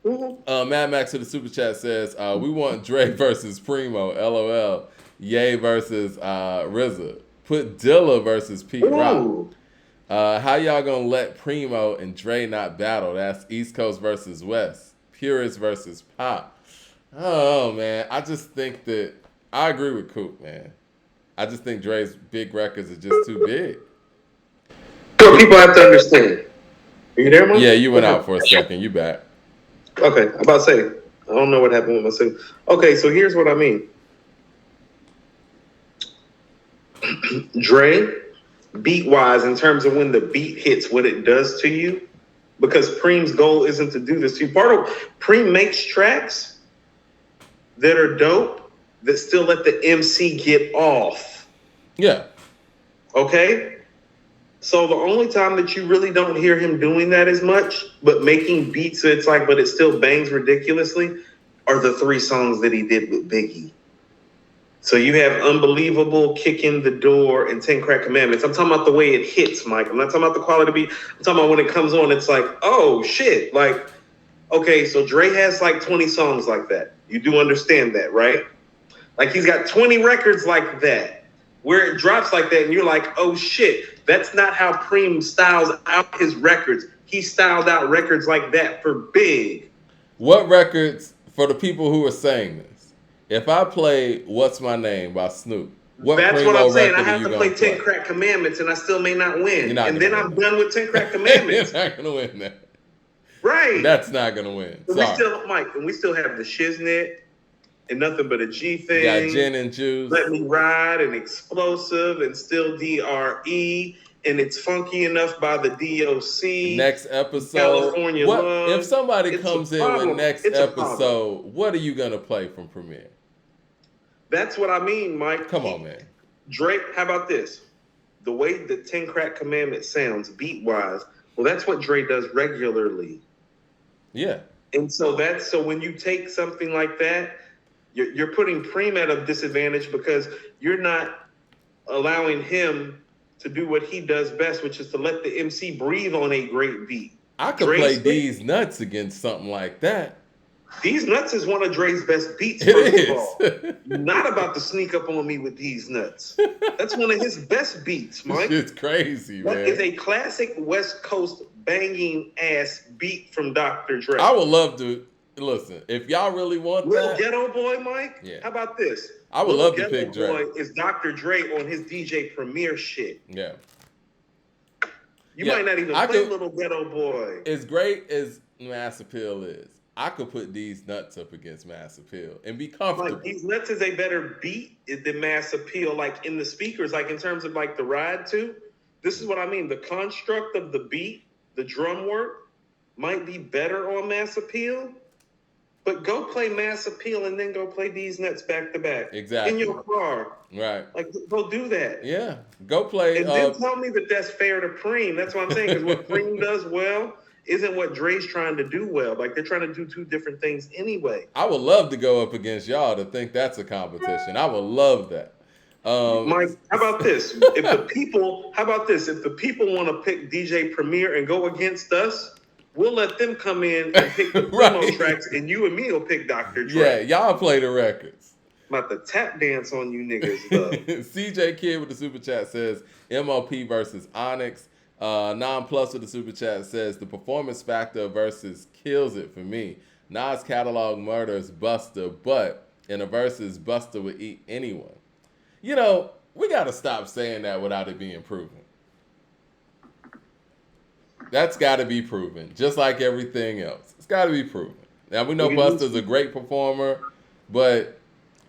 Mad Max to the super chat says, we want Dre versus Primo, LOL. Ye versus RZA. Put Dilla versus Pete Rock. Ooh. How y'all gonna let Primo and Dre not battle? That's East Coast versus West. Purist versus Pop. Oh man, I just think that I agree with Coop, man. I just think Dre's big records are just too big. So people have to understand. Are you there, Mike? Yeah, you went out for a second. You back. Okay, I'm about to say. I don't know what happened with my signal. Okay, so here's what I mean. Dre, beat wise, in terms of when the beat hits, what it does to you, because Preem's goal isn't to do this to you. Part of Preem makes tracks that are dope that still let the MC get off. Yeah. Okay? So the only time that you really don't hear him doing that as much, but making beats, it's like, but it still bangs ridiculously, are the 3 songs that he did with Biggie. So you have Unbelievable, Kick in the Door, and 10 Crack Commandments. I'm talking about the way it hits, Mike. I'm not talking about the quality beat. I'm talking about when it comes on, it's like, oh, shit. Like, okay, so Dre has like 20 songs like that. You do understand that, right? Like, he's got 20 records like that, where it drops like that, and you're like, oh, shit. That's not how Preem styles out his records. He styled out records like that for Big. What records, for the people who are saying this, if I play What's My Name by Snoop, what That's Primo what I'm saying. I record are have you to gonna play 10 Crack Commandments, and I still may not win. You're not And gonna then I'm win. done with 10 Crack Commandments. You're not gonna win that. Right. That's not gonna win. And we Sorry. still, Mike, and we still have the Shiznit and Nothing But a G You got Thing. Gin and Juice. Let Me Ride and Explosive and Still DRE. And It's Funky Enough by the DOC. Next episode. California What Love. if somebody It's comes a in problem. with next It's a episode? What are you gonna play from Premiere? That's what I mean, Mike. Come on, man. Drake, how about this? The way the 10 Crack Commandments sounds beat wise, well, that's what Dre does regularly. Yeah. And so when you take something like that, you're putting Preem at a disadvantage because you're not allowing him to do what he does best, which is to let the MC breathe on a great beat. I could play These Nuts against something like that. These Nuts is one of Dre's best beats, It first is. of all. You're not about to sneak up on me with These Nuts. That's one of his best beats, Mike. It's crazy, man. That is a classic West Coast banging ass beat from Dr. Dre. I would love to listen. If y'all really want Little that, Ghetto Boy, Mike? Yeah. How about this? I would love to pick Dre. Boy is Dr. Dre on his DJ Premier shit. Yeah. You might not even play Little Ghetto Boy. As great as Mass Appeal is, I could put These Nuts up against Mass Appeal and be comfortable. Like, These Nuts is a better beat than Mass Appeal, like in the speakers, like in terms of like the ride too. This is what I mean. The construct of the beat, the drum work, might be better on Mass Appeal, but go play Mass Appeal and then go play These Nuts back to back. Exactly. In your car. Right. Like, go do that. Yeah. Go play. And then tell me that that's fair to Preem. That's what I'm saying. Because what Preem does well isn't what Dre's trying to do well. Like, they're trying to do two different things anyway. I would love to go up against y'all to think that's a competition. I would love that. Mike, how about this? If the people want to pick DJ Premier and go against us, we'll let them come in and pick the promo tracks, and you and me will pick Dr. Dre. Yeah, y'all play the records. I'm about to tap dance on you niggas, though. CJ Kid with the super chat says MLP versus Onyx. Non-plus with the super chat says the performance factor versus kills it for me. Nas catalog murders Busta, but in a versus, Busta would eat anyone. You know, we got to stop saying that without it being proven. That's got to be proven, just like everything else. It's got to be proven. Now, we know Busta's a great performer, but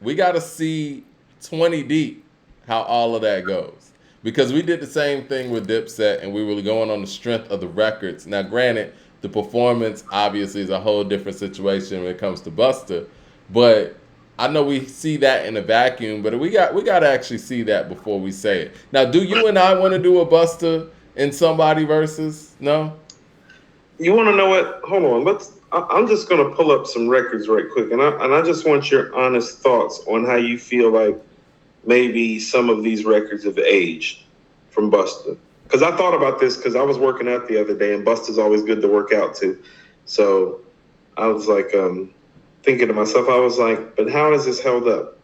we got to see 20 deep how all of that goes. Because we did the same thing with Dipset, and we were going on the strength of the records. Now, granted, the performance obviously is a whole different situation when it comes to Busta, but I know we see that in a vacuum, but we got to actually see that before we say it. Now, do you and I want to do a Busta in somebody versus? No? You want to know what? Hold on. I'm just going to pull up some records right quick, and I just want your honest thoughts on how you feel like maybe some of these records have aged from Busta. Because I thought about this because I was working out the other day, and Busta's always good to work out to. So I was like thinking to myself, I was like, but how is this held up?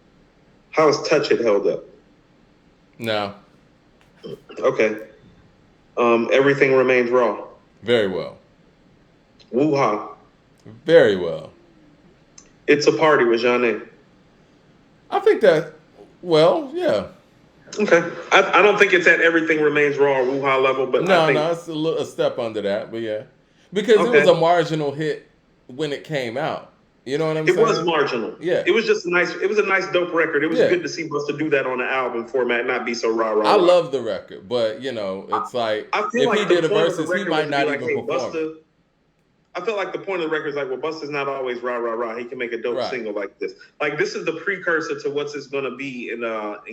How is Touch It held up? No. Okay. Everything Remains Raw. Very well. Woo-ha. Very well. It's a Party with Jeanne. I think that, well, yeah. Okay. I don't think it's at Everything Remains Raw or Woo-ha level, but No, I think... it's a step under that, but yeah. Because it was a marginal hit when it came out. You know what I'm saying? It was marginal. Yeah. It was just a nice dope record. It was good to see Busta do that on an album format, not be so rah-rah. I love the record, but, you know, it's if he did a versus, he might not even perform. I feel like the point of the record is like, well, Busta's not always rah-rah-rah. He can make a dope single like this. Like, this is the precursor to what's it's going to be in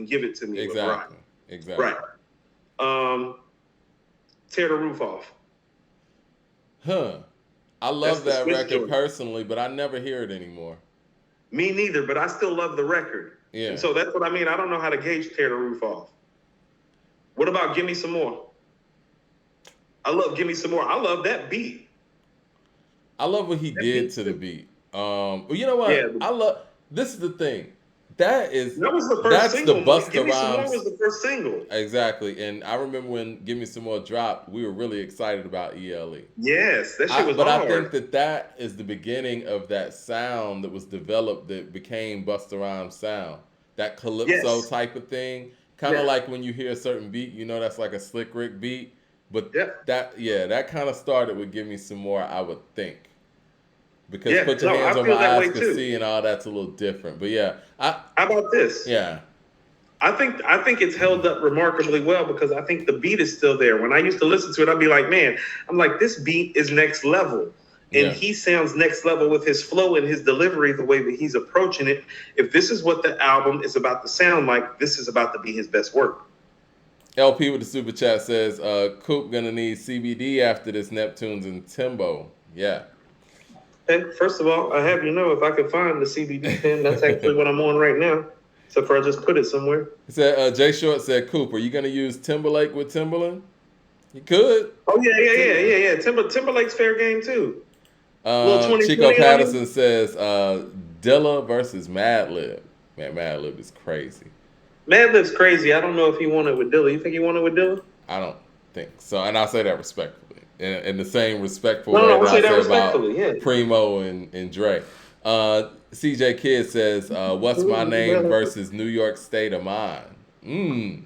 Give It To Me. Exactly. Right. Tear the Roof Off. Huh. I love that record personally, but I never hear it anymore. Me neither, but I still love the record. Yeah. And so that's what I mean. I don't know how to gauge Tear the Roof Off. What about Give Me Some More? I love Give Me Some More. I love that beat. I love what he did to the beat. You know what? Yeah. This is the thing. That was the first single. The Busta Give Me Some More Rhymes. was the first single. Exactly. And I remember when Give Me Some More dropped, we were really excited about ELE. Yes, that shit was But hard. I think that is the beginning of that sound that was developed that became Busta Rhymes sound. That calypso type of thing. Kind of like when you hear a certain beat, you know that's like a Slick Rick beat. But that kind of started with Give Me Some More, I would think. because Yeah, put your no, hands I on my feel that eyes way can too. see and all that's a little different. But yeah, How about this? yeah, I think it's held up remarkably well because I think the beat is still there. When I used to listen to it, I'd be like, man, I'm like, this beat is next level. And yeah. he sounds next level with his flow and his delivery, the way that he's approaching it. If this is what the album is about to sound like, this is about to be his best work. LP with the super chat says, Coop gonna need CBD after this Neptunes and Timbo. Yeah. Hey, first of all, I have you know if I can find the CBD pen, that's actually what I'm on right now. Except for I just put it somewhere. He said, Jay Short said, Coop, are you gonna use Timberlake with Timberland? You could. Oh yeah. Timberlake's fair game too. Little Chico 2020 on you. Patterson says, Dilla versus Madlib. Man, Madlib is crazy. Madlib's crazy. I don't know if he won it with Dilla. You think he won it with Dilla? I don't think so. And I say that respectfully. In the same respectful way No, that I say I that say about respectfully. Yeah. Primo and Dre. CJ Kidd says, What's My Name versus New York State of Mind?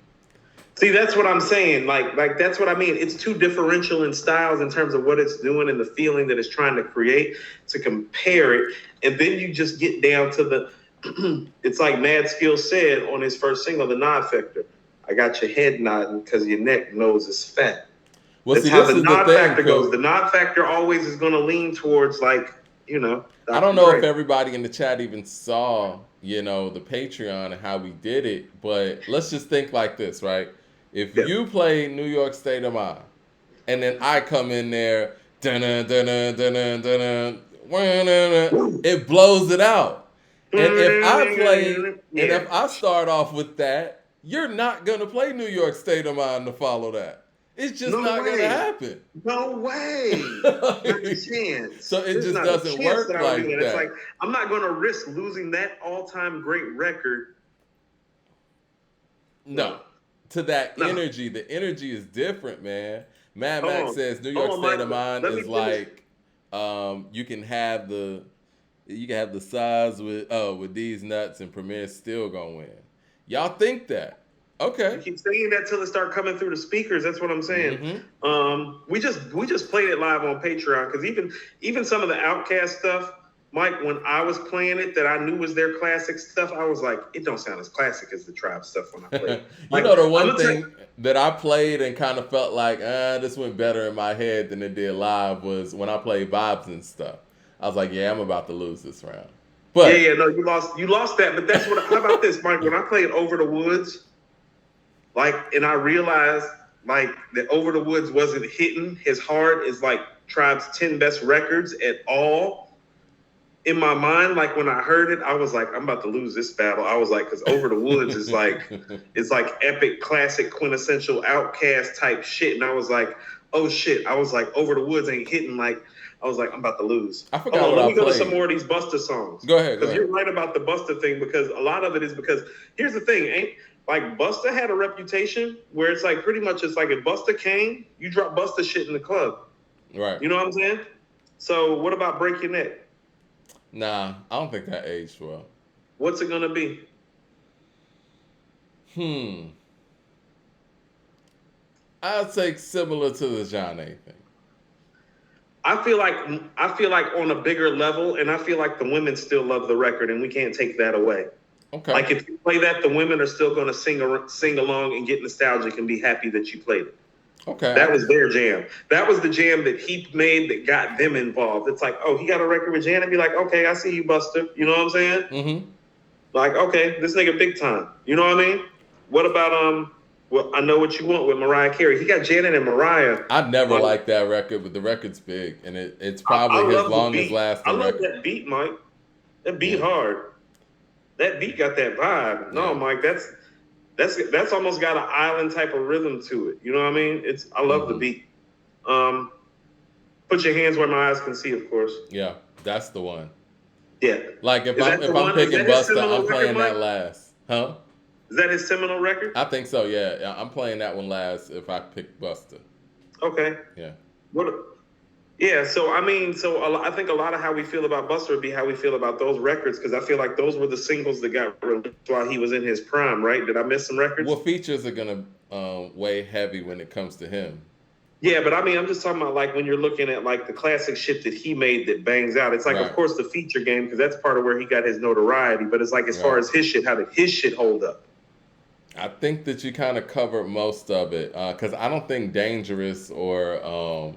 See, that's what I'm saying. Like that's what I mean. It's too differential in styles in terms of what it's doing and the feeling that it's trying to create to compare it. And then you just get down to the it's like Mad Skill said on his first single, The Nod Factor. I got your head nodding because your neck nose is fat. Well, That's see, how this the is nod the thing, factor goes. Coop. The nod factor always is going to lean towards, like, Dr. I don't know Dre. if everybody in the chat even saw, the Patreon and how we did it, but let's just think like this, right? If Yeah. you play New York State of Mind, and then I come in there, dun-dun, dun-dun, dun-dun, dun-dun, wah-dun-dun, it blows it out. And if I start off with that, you're not gonna play New York State of Mind to follow that. It's just No not way. gonna happen. No way. Not a chance. So it There's just not doesn't a chance work that I would like do that. that. It's like, I'm not going to risk losing that all-time great record. No. To that No. energy. The energy is different, man. Mad Hold Max on. says New York Hold on, State Mike. of Mind Let me is finish. like you can have the size with these nuts and Premier's still gonna win. Y'all think that. You Okay. keep saying that till it start coming through the speakers. That's what I'm saying. Mm-hmm. We just played it live on Patreon because even some of the Outkast stuff, Mike, when I was playing it that I knew was their classic stuff, I was like, it don't sound as classic as the Tribe stuff when I play it. Like, The one thing that I played and kind of felt like, this went better in my head than it did live was when I played Vibes and stuff. I was like, yeah, I'm about to lose this round. But no, you lost that. But that's what. How about this, Mike? When I played Over the Woods, and I realized that Over the Woods wasn't hitting as hard as like Tribe's 10 best records at all. In my mind, like when I heard it, I was like, I'm about to lose this battle. I was like, because Over the Woods is it's like epic, classic, quintessential Outkast type shit. And I was like, oh shit. I was like, Over the Woods ain't hitting like. I was like, I'm about to lose. I forgot Hold on, what let I me go to played. some more of these Busta songs. Go ahead. Because you're right about the Busta thing, because a lot of it is because here's the thing, Busta had a reputation where it's like pretty much it's like if Busta came, you drop Busta shit in the club. Right. You know what I'm saying? So what about Break Your Neck? Nah, I don't think that aged well. What's it gonna be? I'd say similar to the John A thing. I feel like on a bigger level, and I feel like the women still love the record, and we can't take that away. Okay. Like if you play that, the women are still gonna sing along and get nostalgic and be happy that you played it. Okay. That was their jam. That was the jam that he made that got them involved. It's like, oh, he got a record with Janet. Be like, okay, I see you, Buster. You know what I'm saying? Mm-hmm. Like, okay, this nigga big time. You know what I mean? What about well, I Know What You Want with Mariah Carey. He got Janet and Mariah. I never liked that record, but the record's big, and it's probably his longest lasting record. I love that beat, Mike. That beat hard. That beat got that vibe. No, Mike, that's almost got an island type of rhythm to it. You know what I mean? I love the beat. Put Your Hands Where My Eyes Can See, of course. Yeah, that's the one. Yeah. Like if I'm picking Busta, I'm playing that last. Huh? Is that his seminal record? I think so. Yeah, I'm playing that one last if I pick Busta. Okay. Yeah. Yeah, so I think a lot of how we feel about Busta would be how we feel about those records, because I feel like those were the singles that got released while he was in his prime, right? Did I miss some records? Well, features are gonna weigh heavy when it comes to him. Yeah, but I mean, I'm just talking about like when you're looking at like the classic shit that he made that bangs out. It's like, of Right. course, the feature game because that's part of where he got his notoriety. But it's like as far Right. as his shit, how did his shit hold up? I think that you kind of covered most of it because I don't think Dangerous or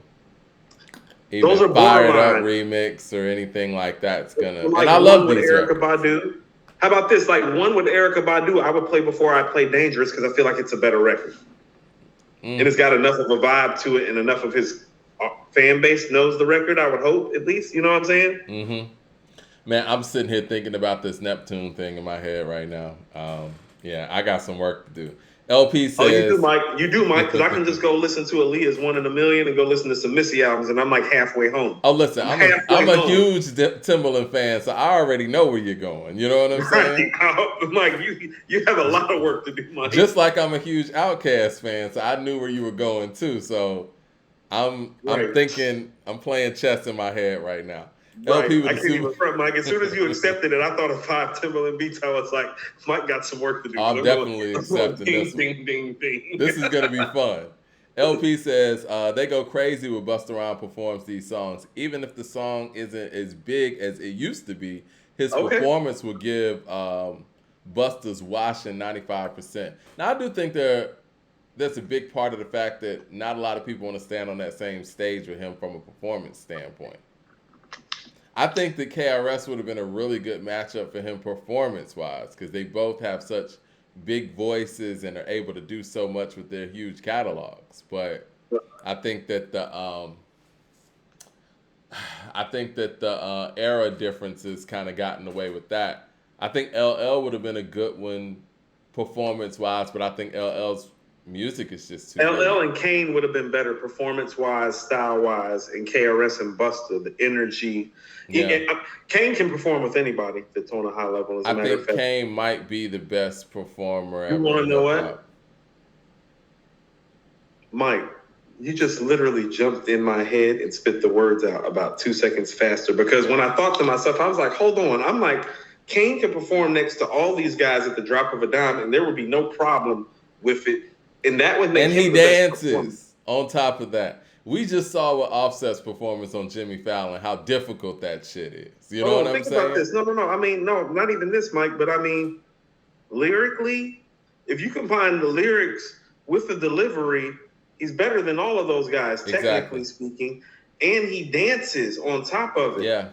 Those even are Fire It Up borderline. remix or anything like that's gonna. And Like I one love with these Erica records. Badu. How about this? Like one with Erica Badu, I would play before I play Dangerous because I feel like it's a better record. And it's got enough of a vibe to it and enough of his fan base knows the record, I would hope, at least. You know what I'm saying? Mm-hmm. Man, I'm sitting here thinking about this Neptune thing in my head right now. Yeah, I got some work to do. LP Oh, you do, says, Mike. You do, Mike, because I can just go listen to Aaliyah's One in a Million and go listen to some Missy albums, and I'm like halfway home. "Oh, listen, I'm Halfway a home. huge Timberland fan, so I already know where you're going. You know what I'm saying? Right. Mike, you have a lot of work to do, Mike. Just like I'm a huge Outkast fan, so I knew where you were going too. So I'm Right. thinking I'm playing chess in my head right now. Right. LP I with the can't super. even front, Mike. As soon as you accepted it, I thought of 5 Timberland beats. I was like, Mike got some work to do. I'm definitely I'm going accepting ding, this one. ding, ding, ding. This is gonna be fun. LP says they go crazy when Busta Rhymes performs these songs, even if the song isn't as big as it used to be. His Okay. performance will give Busta's washing 95%. Now I do think that's a big part of the fact that not a lot of people want to stand on that same stage with him from a performance standpoint. I think that KRS would have been a really good matchup for him performance wise because they both have such big voices and are able to do so much with their huge catalogs. But I think that the era differences kind of got in the way with that. I think LL would have been a good one performance wise, but I think LL's music is just too LL great. and Kane would have been better performance wise, style wise, and KRS and Busta, the energy. Yeah. Kane can perform with anybody that's on a high level. As a I matter of think fact, Kane might be the best performer you ever want in to know hip what, hop. Mike? You just literally jumped in my head and spit the words out about 2 seconds faster. Because when I thought to myself, I was like, hold on. I'm like, Kane can perform next to all these guys at the drop of a dime, and there would be no problem with it. And that would make And him he the best performer. dances on top of that. We just saw with Offset's performance on Jimmy Fallon how difficult that shit is. You know what I'm Think about saying? this. No. I mean, no, not even this, Mike. But I mean, lyrically, if you combine the lyrics with the delivery, he's better than all of those guys, technically Exactly. speaking. And he dances on top of it. Yeah.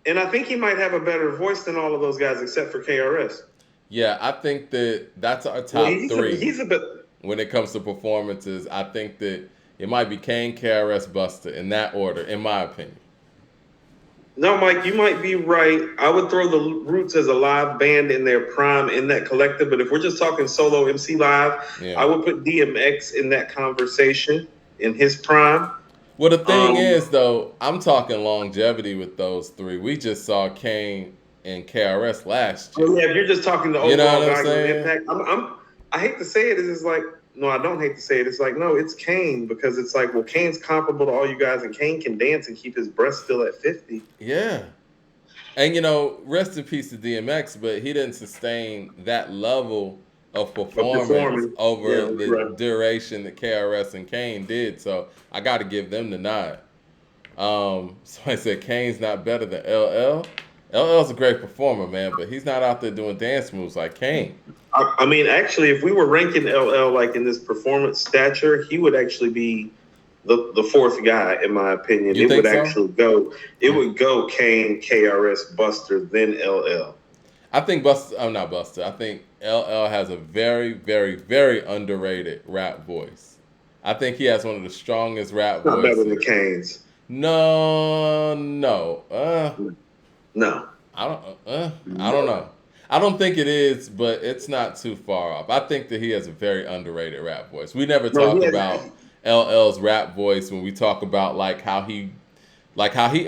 And I think he might have a better voice than all of those guys, except for KRS. Yeah, I think that's our top three. He's a bit. When it comes to performances, I think that it might be Kane, KRS, Busta in that order, in my opinion. No, Mike, you might be right. I would throw the Roots as a live band in their prime in that collective. But if we're just talking solo MC live, I would put DMX in that conversation in his prime. Well, the thing is, though, I'm talking longevity with those three. We just saw Kane and KRS last year. Oh, yeah, if you're just talking the overall impact, I hate to say it, it's like, no, I don't hate to say it. It's like, no, it's Kane because it's like, well, Kane's comparable to all you guys, and Kane can dance and keep his breath still at 50. Yeah. And, rest in peace to DMX, but he didn't sustain that level of performance over the duration that KRS and Kane did. So I got to give them the nod. Somebody said Kane's not better than LL. LL's a great performer, man, but he's not out there doing dance moves like Kane. I mean, actually, if we were ranking LL like in this performance stature, he would actually be the fourth guy, in my opinion. You think so? It would go Kane, KRS, Buster, then LL. I think Buster. I'm not Buster. I think LL has a very, very, very underrated rap voice. I think he has one of the strongest rap voices. Not better than Kane's. No. No. I don't know. I don't think it is, but it's not too far off. I think that he has a very underrated rap voice. We never talk about LL's rap voice when we talk about how he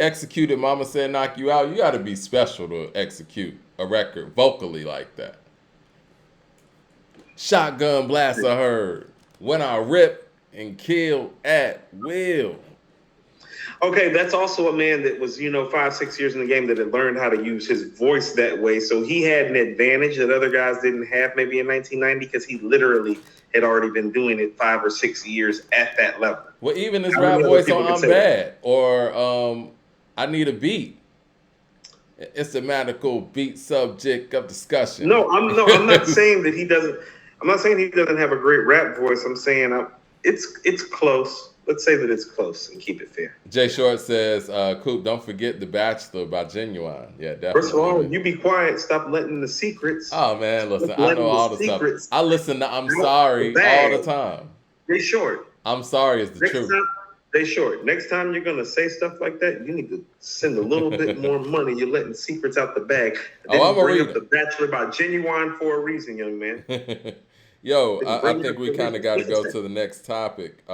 executed Mama Said Knock You Out. You got to be special to execute a record vocally like that. Shotgun blast I heard when I rip and kill at will. Okay, that's also a man that was, 5, 6 years in the game that had learned how to use his voice that way. So he had an advantage that other guys didn't have maybe in 1990 because he literally had already been doing it 5 or 6 years at that level. Well, even his How rap many other voice people on can "I'm say that? Bad" or "I Need a Beat." It's a medical beat subject of discussion. I'm not saying that he doesn't. I'm not saying he doesn't have a great rap voice. I'm saying it's close. Let's say that it's close and keep it fair. Jay Short says, "Coop, don't forget The Bachelor by Genuine." Yeah, First of definitely, all, man. you be quiet. Stop letting the secrets. Oh man, Stop listen, I know letting the all the stuff. secrets I listen to "I'm out the Sorry" all the bag. time. They short. "I'm Sorry" is the Next truth. time, they short. Next time you're gonna say stuff like that, you need to send a little bit more money. You're letting secrets out the bag. I Oh, I'm didn't gonna bring read up The Bachelor by Genuine for a reason, young man. them. Yo, Didn't I bring it think up we for a kind of reason. got to Listen go to to the next topic.